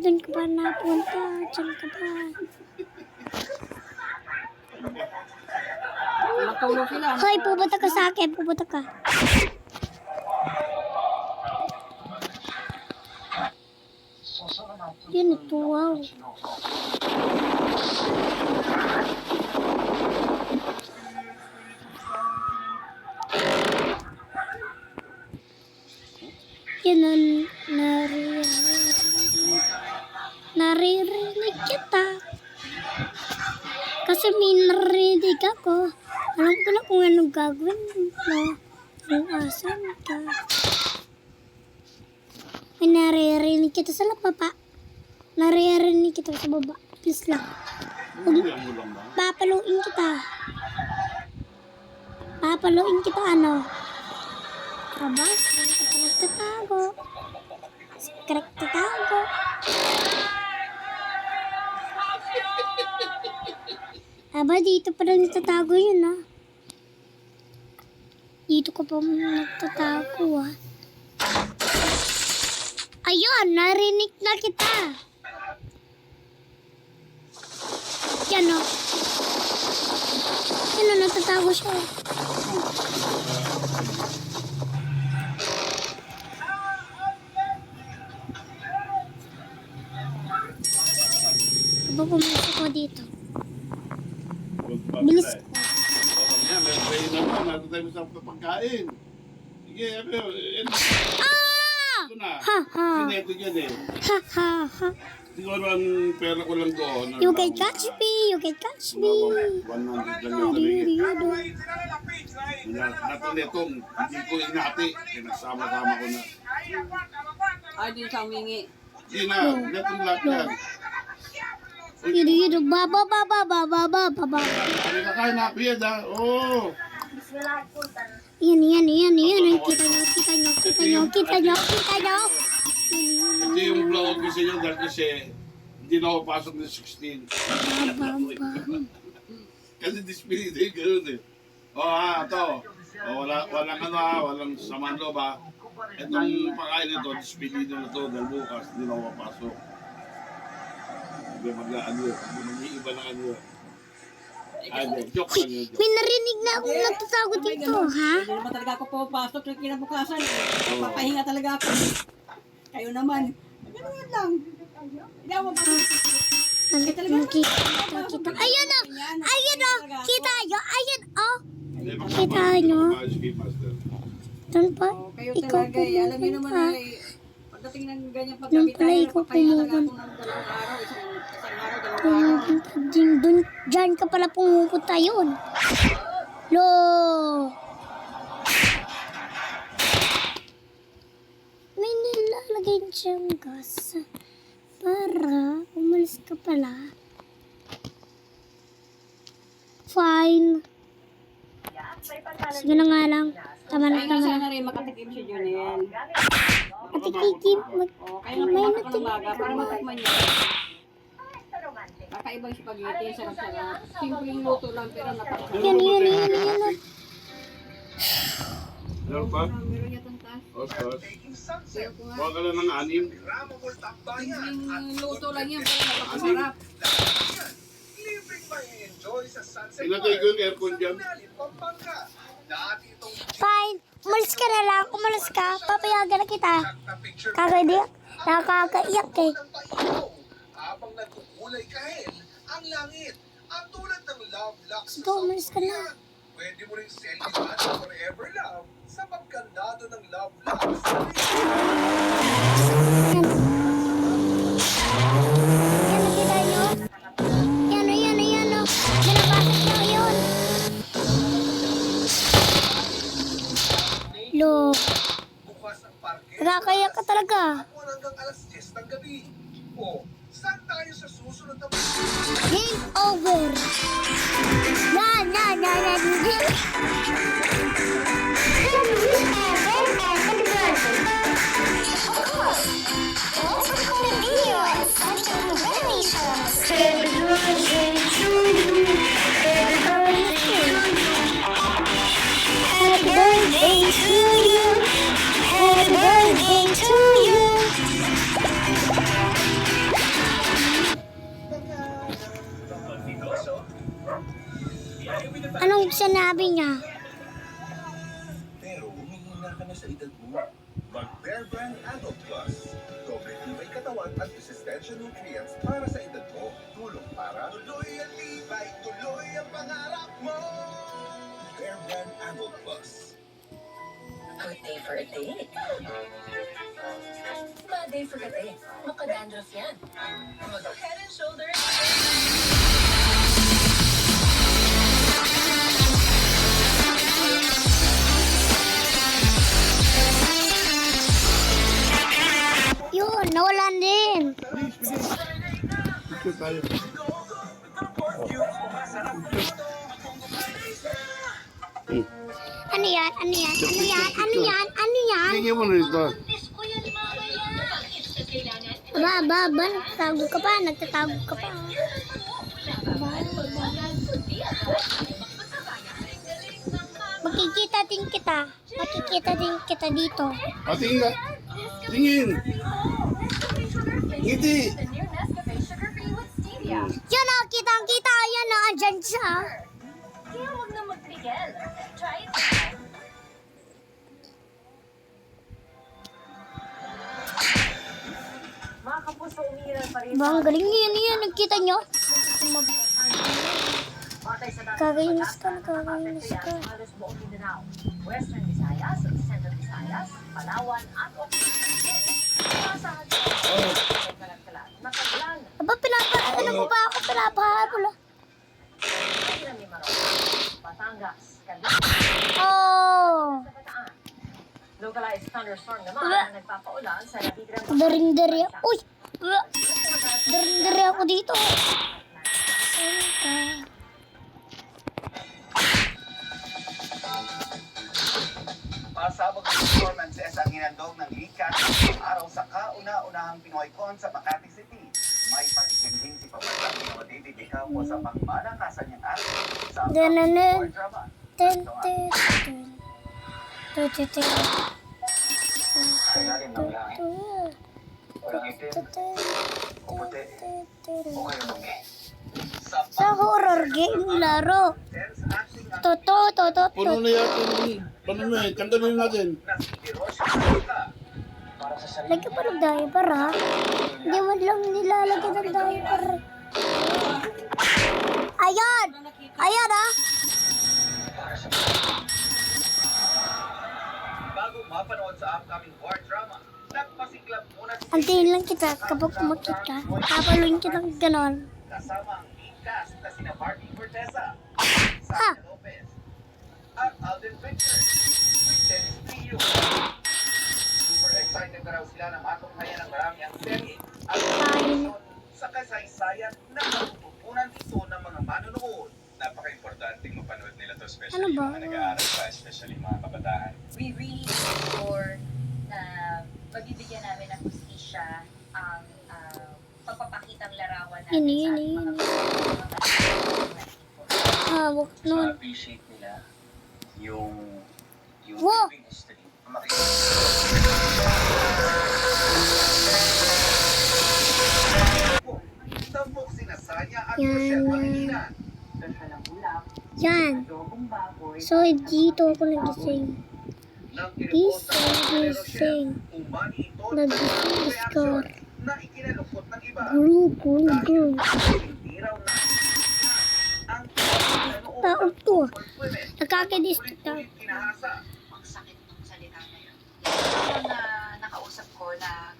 Doon ka pa napunta. Diyan ka pa. Matulog sila. Hoy, pupunta ka sa akin. Pupunta ka. Yun ito, wow. Yun ang naririnig kita. Kasi may naririnig ako. Alam ko na kung anong gagawin mo. Kung asan ka. Naririnig kita sa baba. Naririnig kita sa baba. Please lang. Bigyan mo lang ba? Papaluin kita. Papaluin kita ano? Aba, saan ka pa nagtatago? Saan ka nagtatago? Aba, dito pa lang nagtatago yun ah. Dito ka pa nagtatago ah. Ayun, narinig na kita. Yan o. Yan o, natatago siya. Aba, pumasok ko dito. Bilis. Yan, may train naman. Nato tayo sa pagkain. Sige, Ah! ito na. Ha ha. Sineto dyan eh. Ha ha ha. Siguro ang pera ko lang doon. You can catch me. You can catch me. 100 lang yung taligid. Nato netong, hindi ko inati. Pinagsama-sama ko na. Ay, din sa humingi. Hindi na, netong lahat yan. Yun. Baba. Ano ka kain na, Piyad ha? Oo. Yan. Kita nyo. Ito yung blowout ko sa inyo dahil kasi hindi na ako pasok ng 16. Kasi dispirito yung gano'n eh. Ito. Walang saman loob ha. Itong pakain nito, dispirito na ito dahil bukas hindi na ako mapasok. Hindi mag-ano yun. Hindi mag-iiba na ano yun. Joke lang yun. May narinig na akong nagtatago dito, ha? Hindi naman talaga ako pumapasok sa kinabukasan. Papahinga talaga ako. Kayo naman. Ganun lang. Hindi ako Nakita. Ayun o! Kita nyo! Kita nyo? Doon pa? Kayo Ikaw talaga eh. Alam niyo naman pumunta. ay pagdating ng ganyan Nung paggabi pala tayo, ikaw papahinga talaga ako pumupunta. ng 2 araw. Isang araw, 2 araw. Doon, dyan ka pala pumupunta yun. Lo! May nilalagay siyang gas para umalis ka pala. Fine. Sige na nga lang. Tama Kaya nga na. sana rin makatikim si Junel. Patikikim. Kaya nga pumatak ka ng baga para matakman niya. Kakaibang spaghetti, sarap-sarap. Simpleng luto lang pero napakasarap. Yan. Meron pa? Meron niya itong taas. Ostos. Pero kung nga, Huwag ka lang ng 6. simpleng luto lang yan pero napakasarap. Libreng ma-enjoy sa sunset Pinatay ko yung aircon dyan. Pampanga. Dati itong Fine. Umalis ka na lang. Umalis ka. Papayagan na kita. na picture Kakaiyak. Nakakaiyak eh. ng paikot. Habang nagkukulay kahit ang langit. Ang tulad ng love locks Ikaw, umalis ka na. Pwede mo rin celebrate forever love sa pagkandado ng love locks. Yan, nakita nyo? Yan o. Binabasag nyo yun. Lo, Bukas ang parke. nakakaiyak ka talaga. Hapon hanggang alas 10 ng gabi. O, saan tayo sa susunod na Game over. Yan. Happy birthday to you. Happy birthday to you. Anong sinabi niya? Pero humihina ka na sa edad mo. Mag-Bear Brand Adult Plus. Doble tibay katawan at resistensya nutrients para sa edad mo. Tulong para tuloy ang tibay, tuloy ang pangarap mo. Bear Brand Adult Plus. Good day for a date. Bad day for a date. Makadandruff yan. Mag-head and shoulders. Yun, nawala Ito tayo. Ano yan? Ano yan? Ano yan? Ano yan? Ano yan? Tingin mo na ito. Ba, nagtatago ka pa, nagtatago ka pa. Makikita din kita. Makikita din kita dito. Tingin ka. Tingin. Ngiti. The new Nescafe sugar-free with stevia. Yan o, kitang-kita. Yan o, andyan siya. Kaya huwag na magpigil. Try it now. Mga kapuso, umiiral pa rin Ba, ang galing yan. Nagkita nyo? Batay sa dati Kakainis ka, nakakainis ka. halos buong Mindanao, Western Visayas, Central Visayas, Palawan, at Occidental. Masasahan sa kalagkalat. Nakaglan, Aba, ano mo ba ako? Pinapahabol. Kailan ni Maro, Batangas, Cagayan, Oh. sa Bataan. Localized thunderstorm naman Wala. ang nagpapaulan sa Labidran. Daring-dari. Uy! Daring-dari ako dito. Saan ka? Pasabog ng performances ang hinandog ng likas ng araw sa kauna-unahang Pinoy Con sa Makati City. May patikim din si Pamandang Pinoy David De Campo sa pangmalakasan niyang acting sa Dananan. war drama. Ten, ten, ten. Ten, ten, ten. Ilalim ng langit, walang itim, o puti, o kayo munggi. Sa horror game laro. Tense acting ang Toto. Puno na yata yung... Paano na eh? Tanggalin natin. na si Hiroshi Saka. Para sa sarili Lagyan pa ng diaper ha. Hindi mo lang nilalagyan ng diaper. Ayan! Ayan ha! bago mapanood sa upcoming war drama, nagpasiklab muna si Antayin lang kita kapag kumakit ka. Papaluin kita ng ganon. kasama ang lead cast na sina Barbie Corteza, Ha? Sandra Lopez, at Alden Victor with Dennis Trillo. Super excited na raw sila na matunghayan ng marami ang serye at Fine. sa kasaysayan na matututunan ito ng mga manonood. Napaka-importante mapanood nila to, especially Ano ba? yung mga nag-aaral pa, especially mga kabataan. We really ensure na mabibigyan namin ng hustisya ang pagpapakitang larawan natin Ini, sa ini, ating mga ini. Hawak nun. appreciate nila yung Wow! living history. Tampok sina Sanya at Yan, Rochelle yan. Pangilinan. Yan. So, dito ako nagising. Nang This ireporta is ni nagising. Rochelle, umani ito Nagising ng is reaction God. na ikinalungkot ng iba. Group. Hindi raw na ang Tao to. for women. Nagkakadistrict ako. Ulit kinahasa. ang sakit ng salita na yun. Yung na nakausap ko na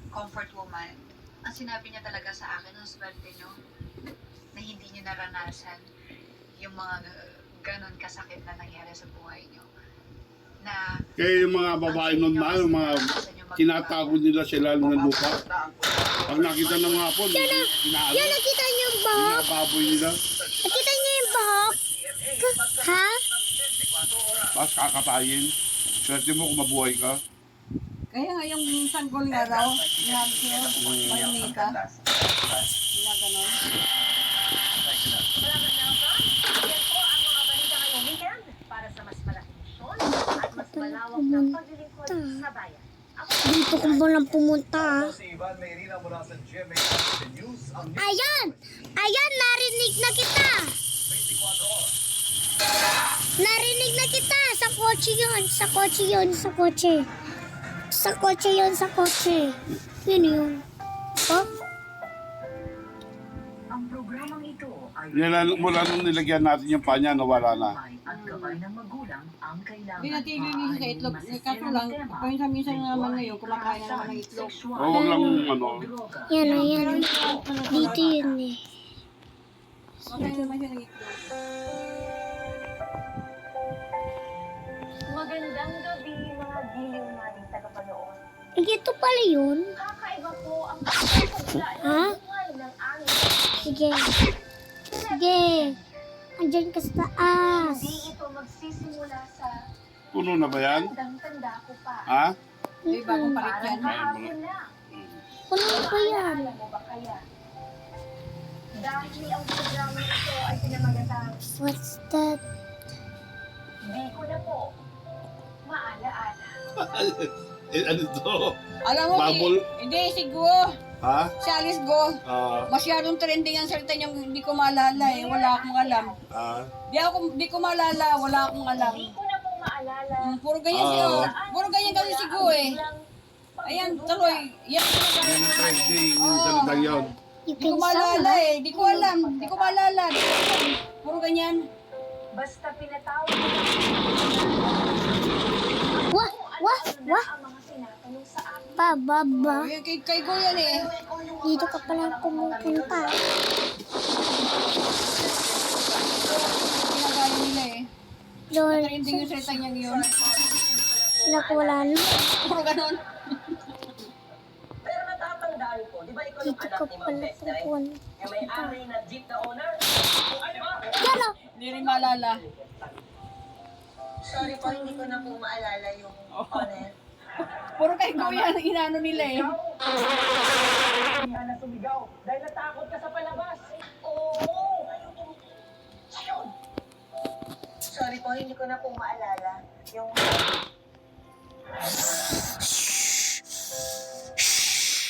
comfort woman, ang sinabi niya talaga sa akin, ang swerte niyo na hindi niyo naranasan yung mga ganon kasakit na nangyari sa buhay niyo. Na Kaya yung mga babae nun na, yung mga tinatago nila sila ng lupa. Pag nakita ng mga po, Yan, nakita niyo yung bahok? binababoy nila. Nakita niyo yung bahok? Ha? Tapos kakatayin. Swerte mo kung mabuhay ka. Kaya nga yung sanggol nga raw, sinabi ko, malamika. Ginaganon. Salamat na ako. Yan po ang mga balita ngayong weekend para sa mas malaking misyon at mas malawak na paglilingkod sa bayan. Ako Dito ko ba lang pumunta ha? Si Ivan Mayrina mula sa GMA News ang Ayan! Ayan! Narinig na kita! 24 oras. Narinig na kita! Sa kotse yun! Sa kotse yun! Sa kotse! Sa kotse yun! Sa kotse! Yun yun. Oh? ang programang ito ay Mula nung nilagyan natin yung panya, nawala na. at gabay ng magulang ang kailangan. Hindi natigil niya sa itlog. Kaso lang, paminsan-minsan naman ngayon, kumakain na naman ng itlog. O wag lang ano. Yan o, yan o. Dito yun eh. Kumakain naman siya ng itlog. Magandang gabi mga giliw nating tagapanood. Ito pala yun. Kakaiba po ang pagkakabila Ha? ng buhay ng aming Sige. Sige. Andyan ka sa taas. Hindi ito magsisimula sa Puno na ba yan? tandang-tanda ko pa. Ha? May bagong palit Parang yan. kahapon na. Ano ba yan? Alam mo ba kaya? Dahil ang programa ito ay pinamagatang What's that? di ko na po maalaala. Ano to? Alam mo, Bubble? hindi, si Go. Ha? Si Alice Go. Ah, Masyadong trending ang salita niyang hindi ko maalala eh. Wala akong alam. Di ko maalala, wala akong alam. Di ko na po maalala. Puro ganyan siya. Puro ganyan kasi si Go eh. Biglang Ayan, tuloy. Yan ang yan gagawin ang natin. trending yung salitang yun. You Di ko can maalala sing. eh. Di ko alam. Di ko maalala. Di ko alam. Puro ganyan. basta pinatawag ko Wah! Wah! Wah! ang mga tinatanong sa akin. Pababa. Ayan, kay Go yan eh. Dito ka pala pumupunta. Ginagano nila eh. Lord, Trending yung salita niyang yun. pinakawala na. Puro ganon. Pero natatandaan ko, di ba ikaw yung Dito anak ka ni Ma'am pala Testa eh? pupunta. Yung may-ari na jeep na owner? Ano ba? Yan o! Hindi rin maalala. Sorry po, hindi ko na po maalala yung owner. Puro kay Go yan ang inano nila eh. Hindi ka na sumigaw dahil natakot ka sa palabas. Oo! Ayun! Sorry po, hindi ko na po maalala yung...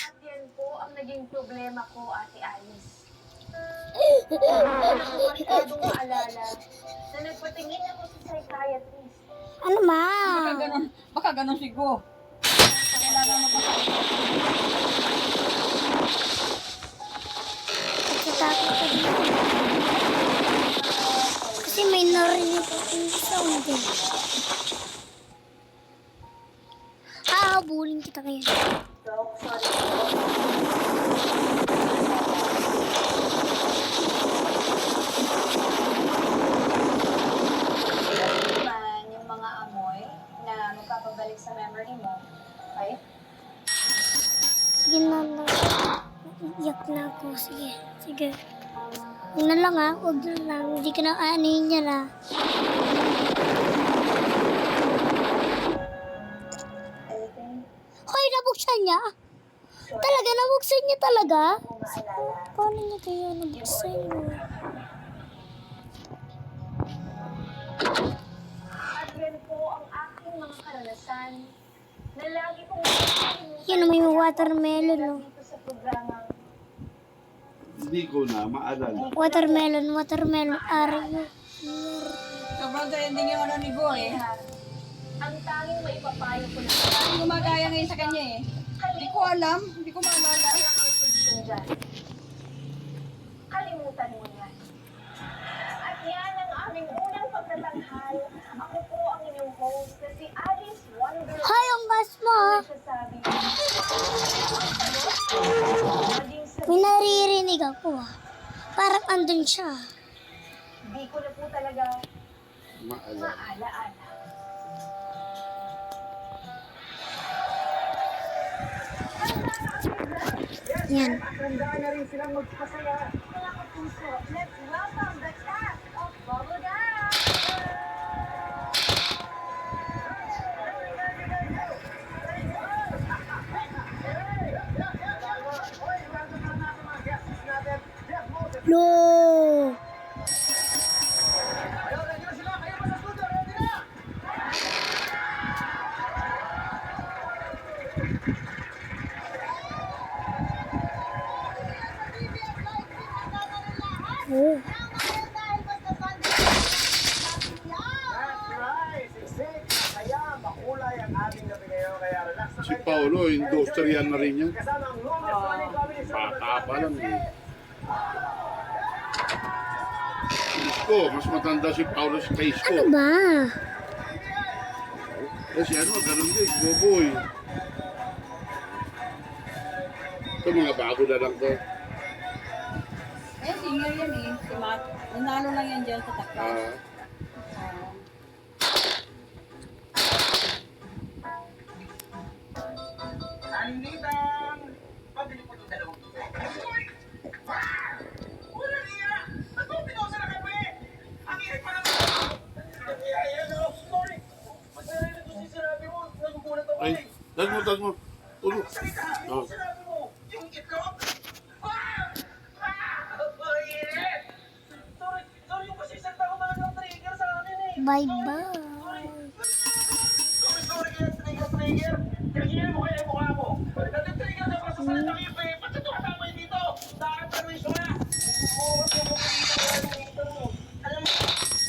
At yan po ang naging problema ko, Ate Alice. Masyadong maalala na nagpatingin ako sa psychiatrist. Ano ma? Baka ganon si Go. Kailangan mapasalita. Natatakot ka dito. Kasi may narinig akong sound eh. Hahabulin kita ngayon. Doc, sorry po. Man, yung mga amoy na magpapabalik sa memory mo, okay? Sige na lang. Iyak na ako. Sige. Sige. Huwag na lang ha. Huwag na lang. Hindi ka na aanihin niya na. Anything? Hoy, nabuksan niya. Talaga, nabuksan niya talaga? Kung maalala. Paano niya kaya nabuksan niya? At yan po ang aking mga karanasan na lagi kong nakakalimutan Yan, may watermelon, no? dito sa programa. Hindi ko na maalala. Watermelon, are you? Sobrang trending yung ano ni Go eh. Ang tanging maipapayo ko na Parang gumagaya ngayon sa kanya eh. Hindi ko alam. Hindi ko maalala. ang posisyon dyan. Kalimutan mo yan. At yan ang aming unang pagtatanghal. Ako po ang inyong host na si Alice Wonderland. Hoy, ang gas mo, ha? Sabi, maging sa May naririnig ako, ha? Parang andun siya. di ko na po talaga Maalala. maalaala. Yan. Handa na rin silang magpasaya. Mga kapuso, let's welcome the cast of Bubble Gum! No! Oh. Si Paulo, industrial na rin yan. Kasama ang longest running comedy show. Bata pa lang eh. Isko, mas matanda si Paulo sa kay Isko. Ano ba? Kasi ano, ganun din, Boboy. Ito mga bago na lang to. Eh, singer yan eh. Si Matt. Nanalo lang yan dyan sa takla. Tag mo. Ulo. Oh. Sinabi mo, yung itlog? Mainit! Sorry yung kasi isang tao mga ng trigger sa amin eh. Bye-bye. Sorry kaya trigger. Kaya mo kaya yung mukha mo. Nag-trigger na para sa salita kayo eh. Ba't ito kasama yun dito? Dapat permiso na. Alam mo,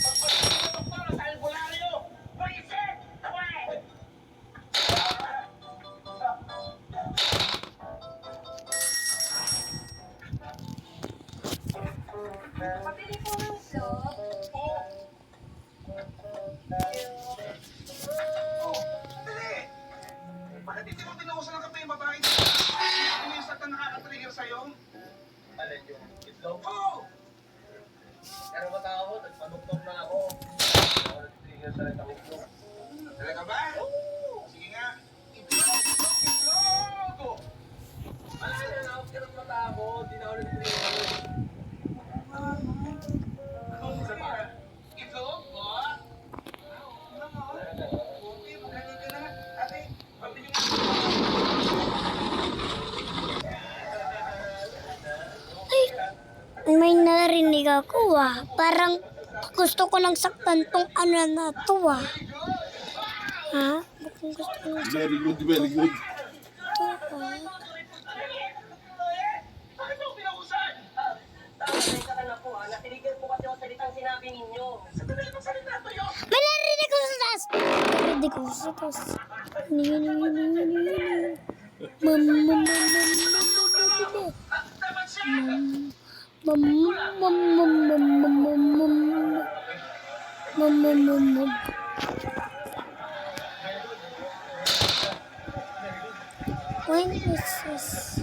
pagpapalito ng doktor sa albularyo. Buisit! Tawag! Pabili po ng soap. Dali! Bakit hindi mo pinuusan ng kape yung babae dito? Ano yung saktan nakaka-trigger sa'yo? Alin yung itlog? Oo! Pero matao, nagpaduktok na ako. Hindi ako nag-trigger sa rin itlog. Talaga ba? Oo! Sige nga. Itlog! Wala na, naot ka ng mata ako. Hindi na ako nag-trigger. Isa pa? Itlog? Oo? Okay, magaling ka na. Ate, pabili nga. May narinig ako Parang gusto ko lang saktan tong ano na to Ha? Mukhang gusto ko lang Very good, very good. saktan Bakit mo pinausan? Tama ka na po, natinigil po kasi ang salitang sinabi ninyo. Sa tuloy ng salita to yun. May narinig ko sa taas! Narinig ko sa taas. Dapat siya. When is this?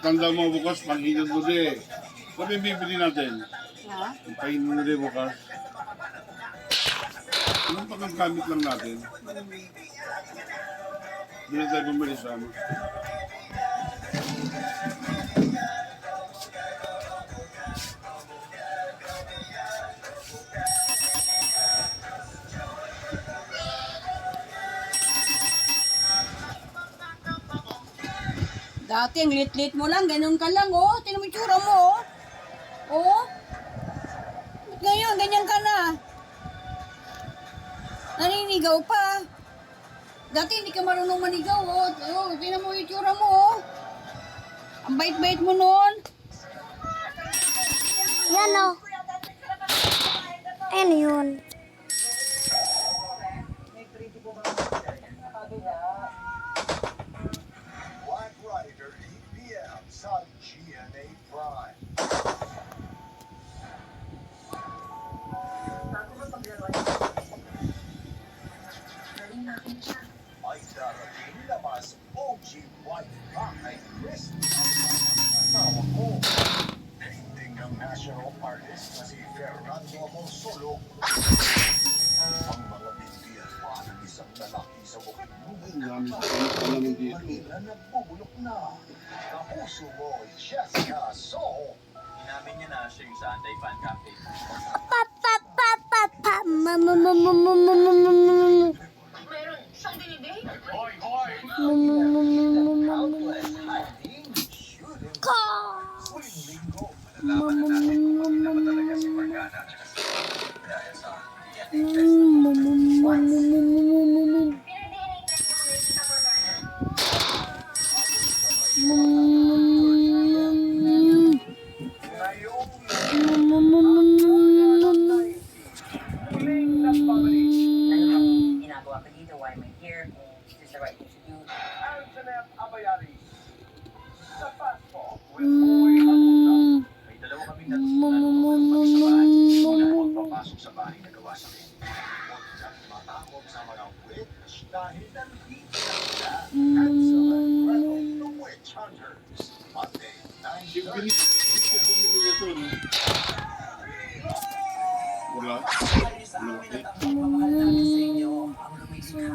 Tanda mo bukas, panghinan mo din. Sabi bibili natin. Ha? Ang pahinan mo din bukas. Anong pagkagamit lang natin? Hindi na tayo bumili sama. Dati ang lit-lit mo lang, ganun ka lang, oh. Tingnan mo yung tsura mo, oh. Oh. Ba't ngayon, ganyan ka na. Naninigaw pa. Dati hindi ka marunong manigaw, oh. Oh, tingnan mo yung tsura mo, oh. Ang bait-bait mo noon. Yan Ano yun? Black Rider 8 p.m. sa GMA Prime. Ay darating na mas OG White Rock ay Chris ang asawa ko. Painting ang national artist na si Fernando Monsolo. Ang mga bintiyan pa ng isang lalaki sa bukid Ang dami pa namin dito. Manila nagbubulok na. Kapuso mo, Jessica Soho. Inamin niya na siya yung sa anti-fan campaign. Meron siyang dinidate. Hoy, hoy! Outlet hiding shooting. Huling linggo. Malalaman na natin kung kanina ba talaga si Morgana at saka si dahil sa DNA test. Ginagawa ko dito, why am I here? Is this the right thing to do? Antoinette Abayari. Sa Passport with Boy Abuta. May dalawa kaming natutunan tungkol pag-isabahan. Una, huwag papasok sa bahay na gawa sa akin. Huwag kang matakot sa mga witch dahil nandito na sila. Ansel and Gretel, the Witch Hunters. Monday, 9 Bumili na ito, no? Wala. Wala. Pagmamahal namin sa inyo ang lumilikha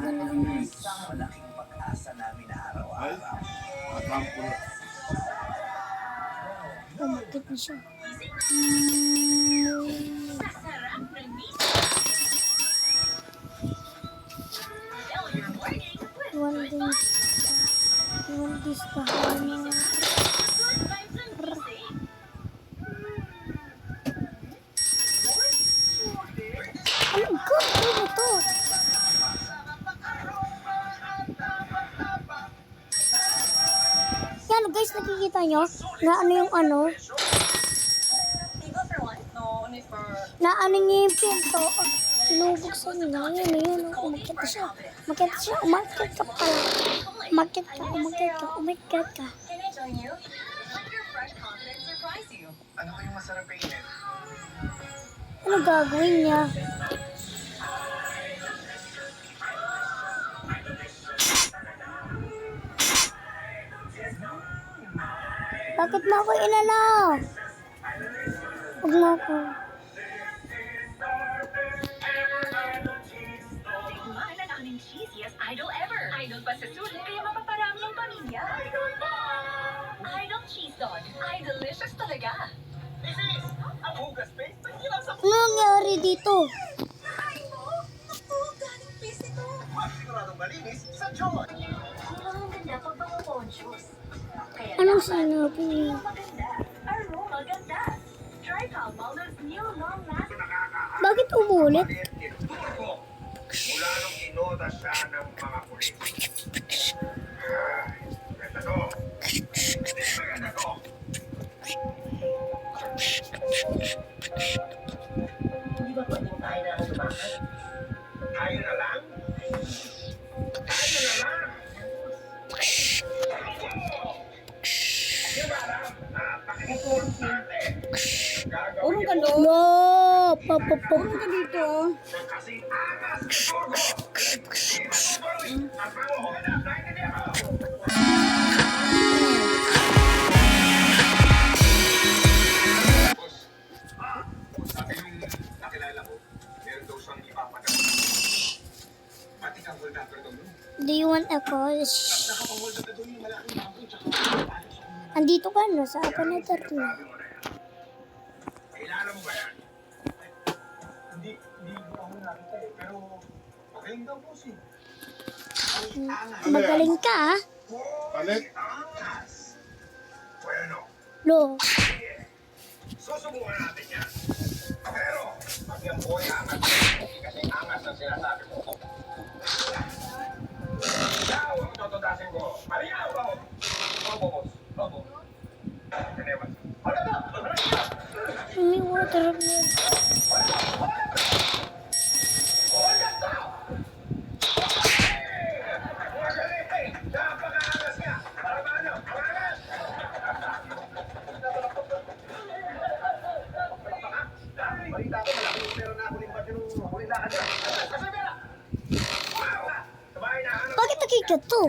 siya. Sa sarap ng miso. Fill your morning with One this pa. good vibes and music. Ano God? Ano to? Yan guys, nakikita nyo? Na ano yung ano? Ego for what? No, only for... Na ano niya yung pinto? Pinubuksan niya. Yun. Umakit na siya. Umakit ka pala. Umakit ka. Can I join you? Let your fresh confidence surprise you. Ano kayong masarap kainin? Ano gagawin niya? Bakit mo ako inalaw? Huwag mo ako. Tikman ang aming cheesiest idol ever. Idol pa sa sulit kaya mapaparami ang pamilya. Idol pa! Idol cheese dog. Idolicious talaga. Isis! Ang hugas paste, nagkira sa Ano nangyari dito? Ay mo! Naku, galing face ito. mas siguradong malinis sa Joy. Hindi lang ang ganda pag mga conscious. Kaya Anong dapat, sinabi hindi niya? lang maganda. Aroma ganda. Try Palmolive's new long-lasting Bakit umulit? Turbo! Mula nung inoda siya ng mga pulis. Ganda to. Maganda to. Hindi ba pwedeng tayo na ang lumakas? Tayo na lang. Tayo na lang. Diba alam na pakikitulong natin. Urong ka Gagawin doon. No! Papapap. Urong ka dito. ng kasing angas ni Turbo. Di matutuloy ang panguhulap. Naintindihan mo? Sabi nung nakilala ko, meron daw siyang ipapadala. Pati kang hold up ito. Do you want a coach? Nakapang-hold up ito yung malaking bangko tsaka Andito ka no? Sa ako na sabi mo na yan. Kailangan mo ba yan? Hindi ko ako nakita eh. Pero magaling daw po si. Magaling ka ah. Palit? Angas! Bueno, Lo. susubukan natin yan. Pero, pag yung boy angas, hindi kasi angas ang sinasabi mo. Ikaw ang tutudasin ko. Mariyaw ako! Lobo, boss. Lobo. Tinewas. Ano ba? May water mo. Magaling! Napaka-angas niya! Para ba ano? Angas! Balita ko, malaking pero na huling ba yung huling lakad niya? Sabi na! Sabay na, ano? Bakit nakikato?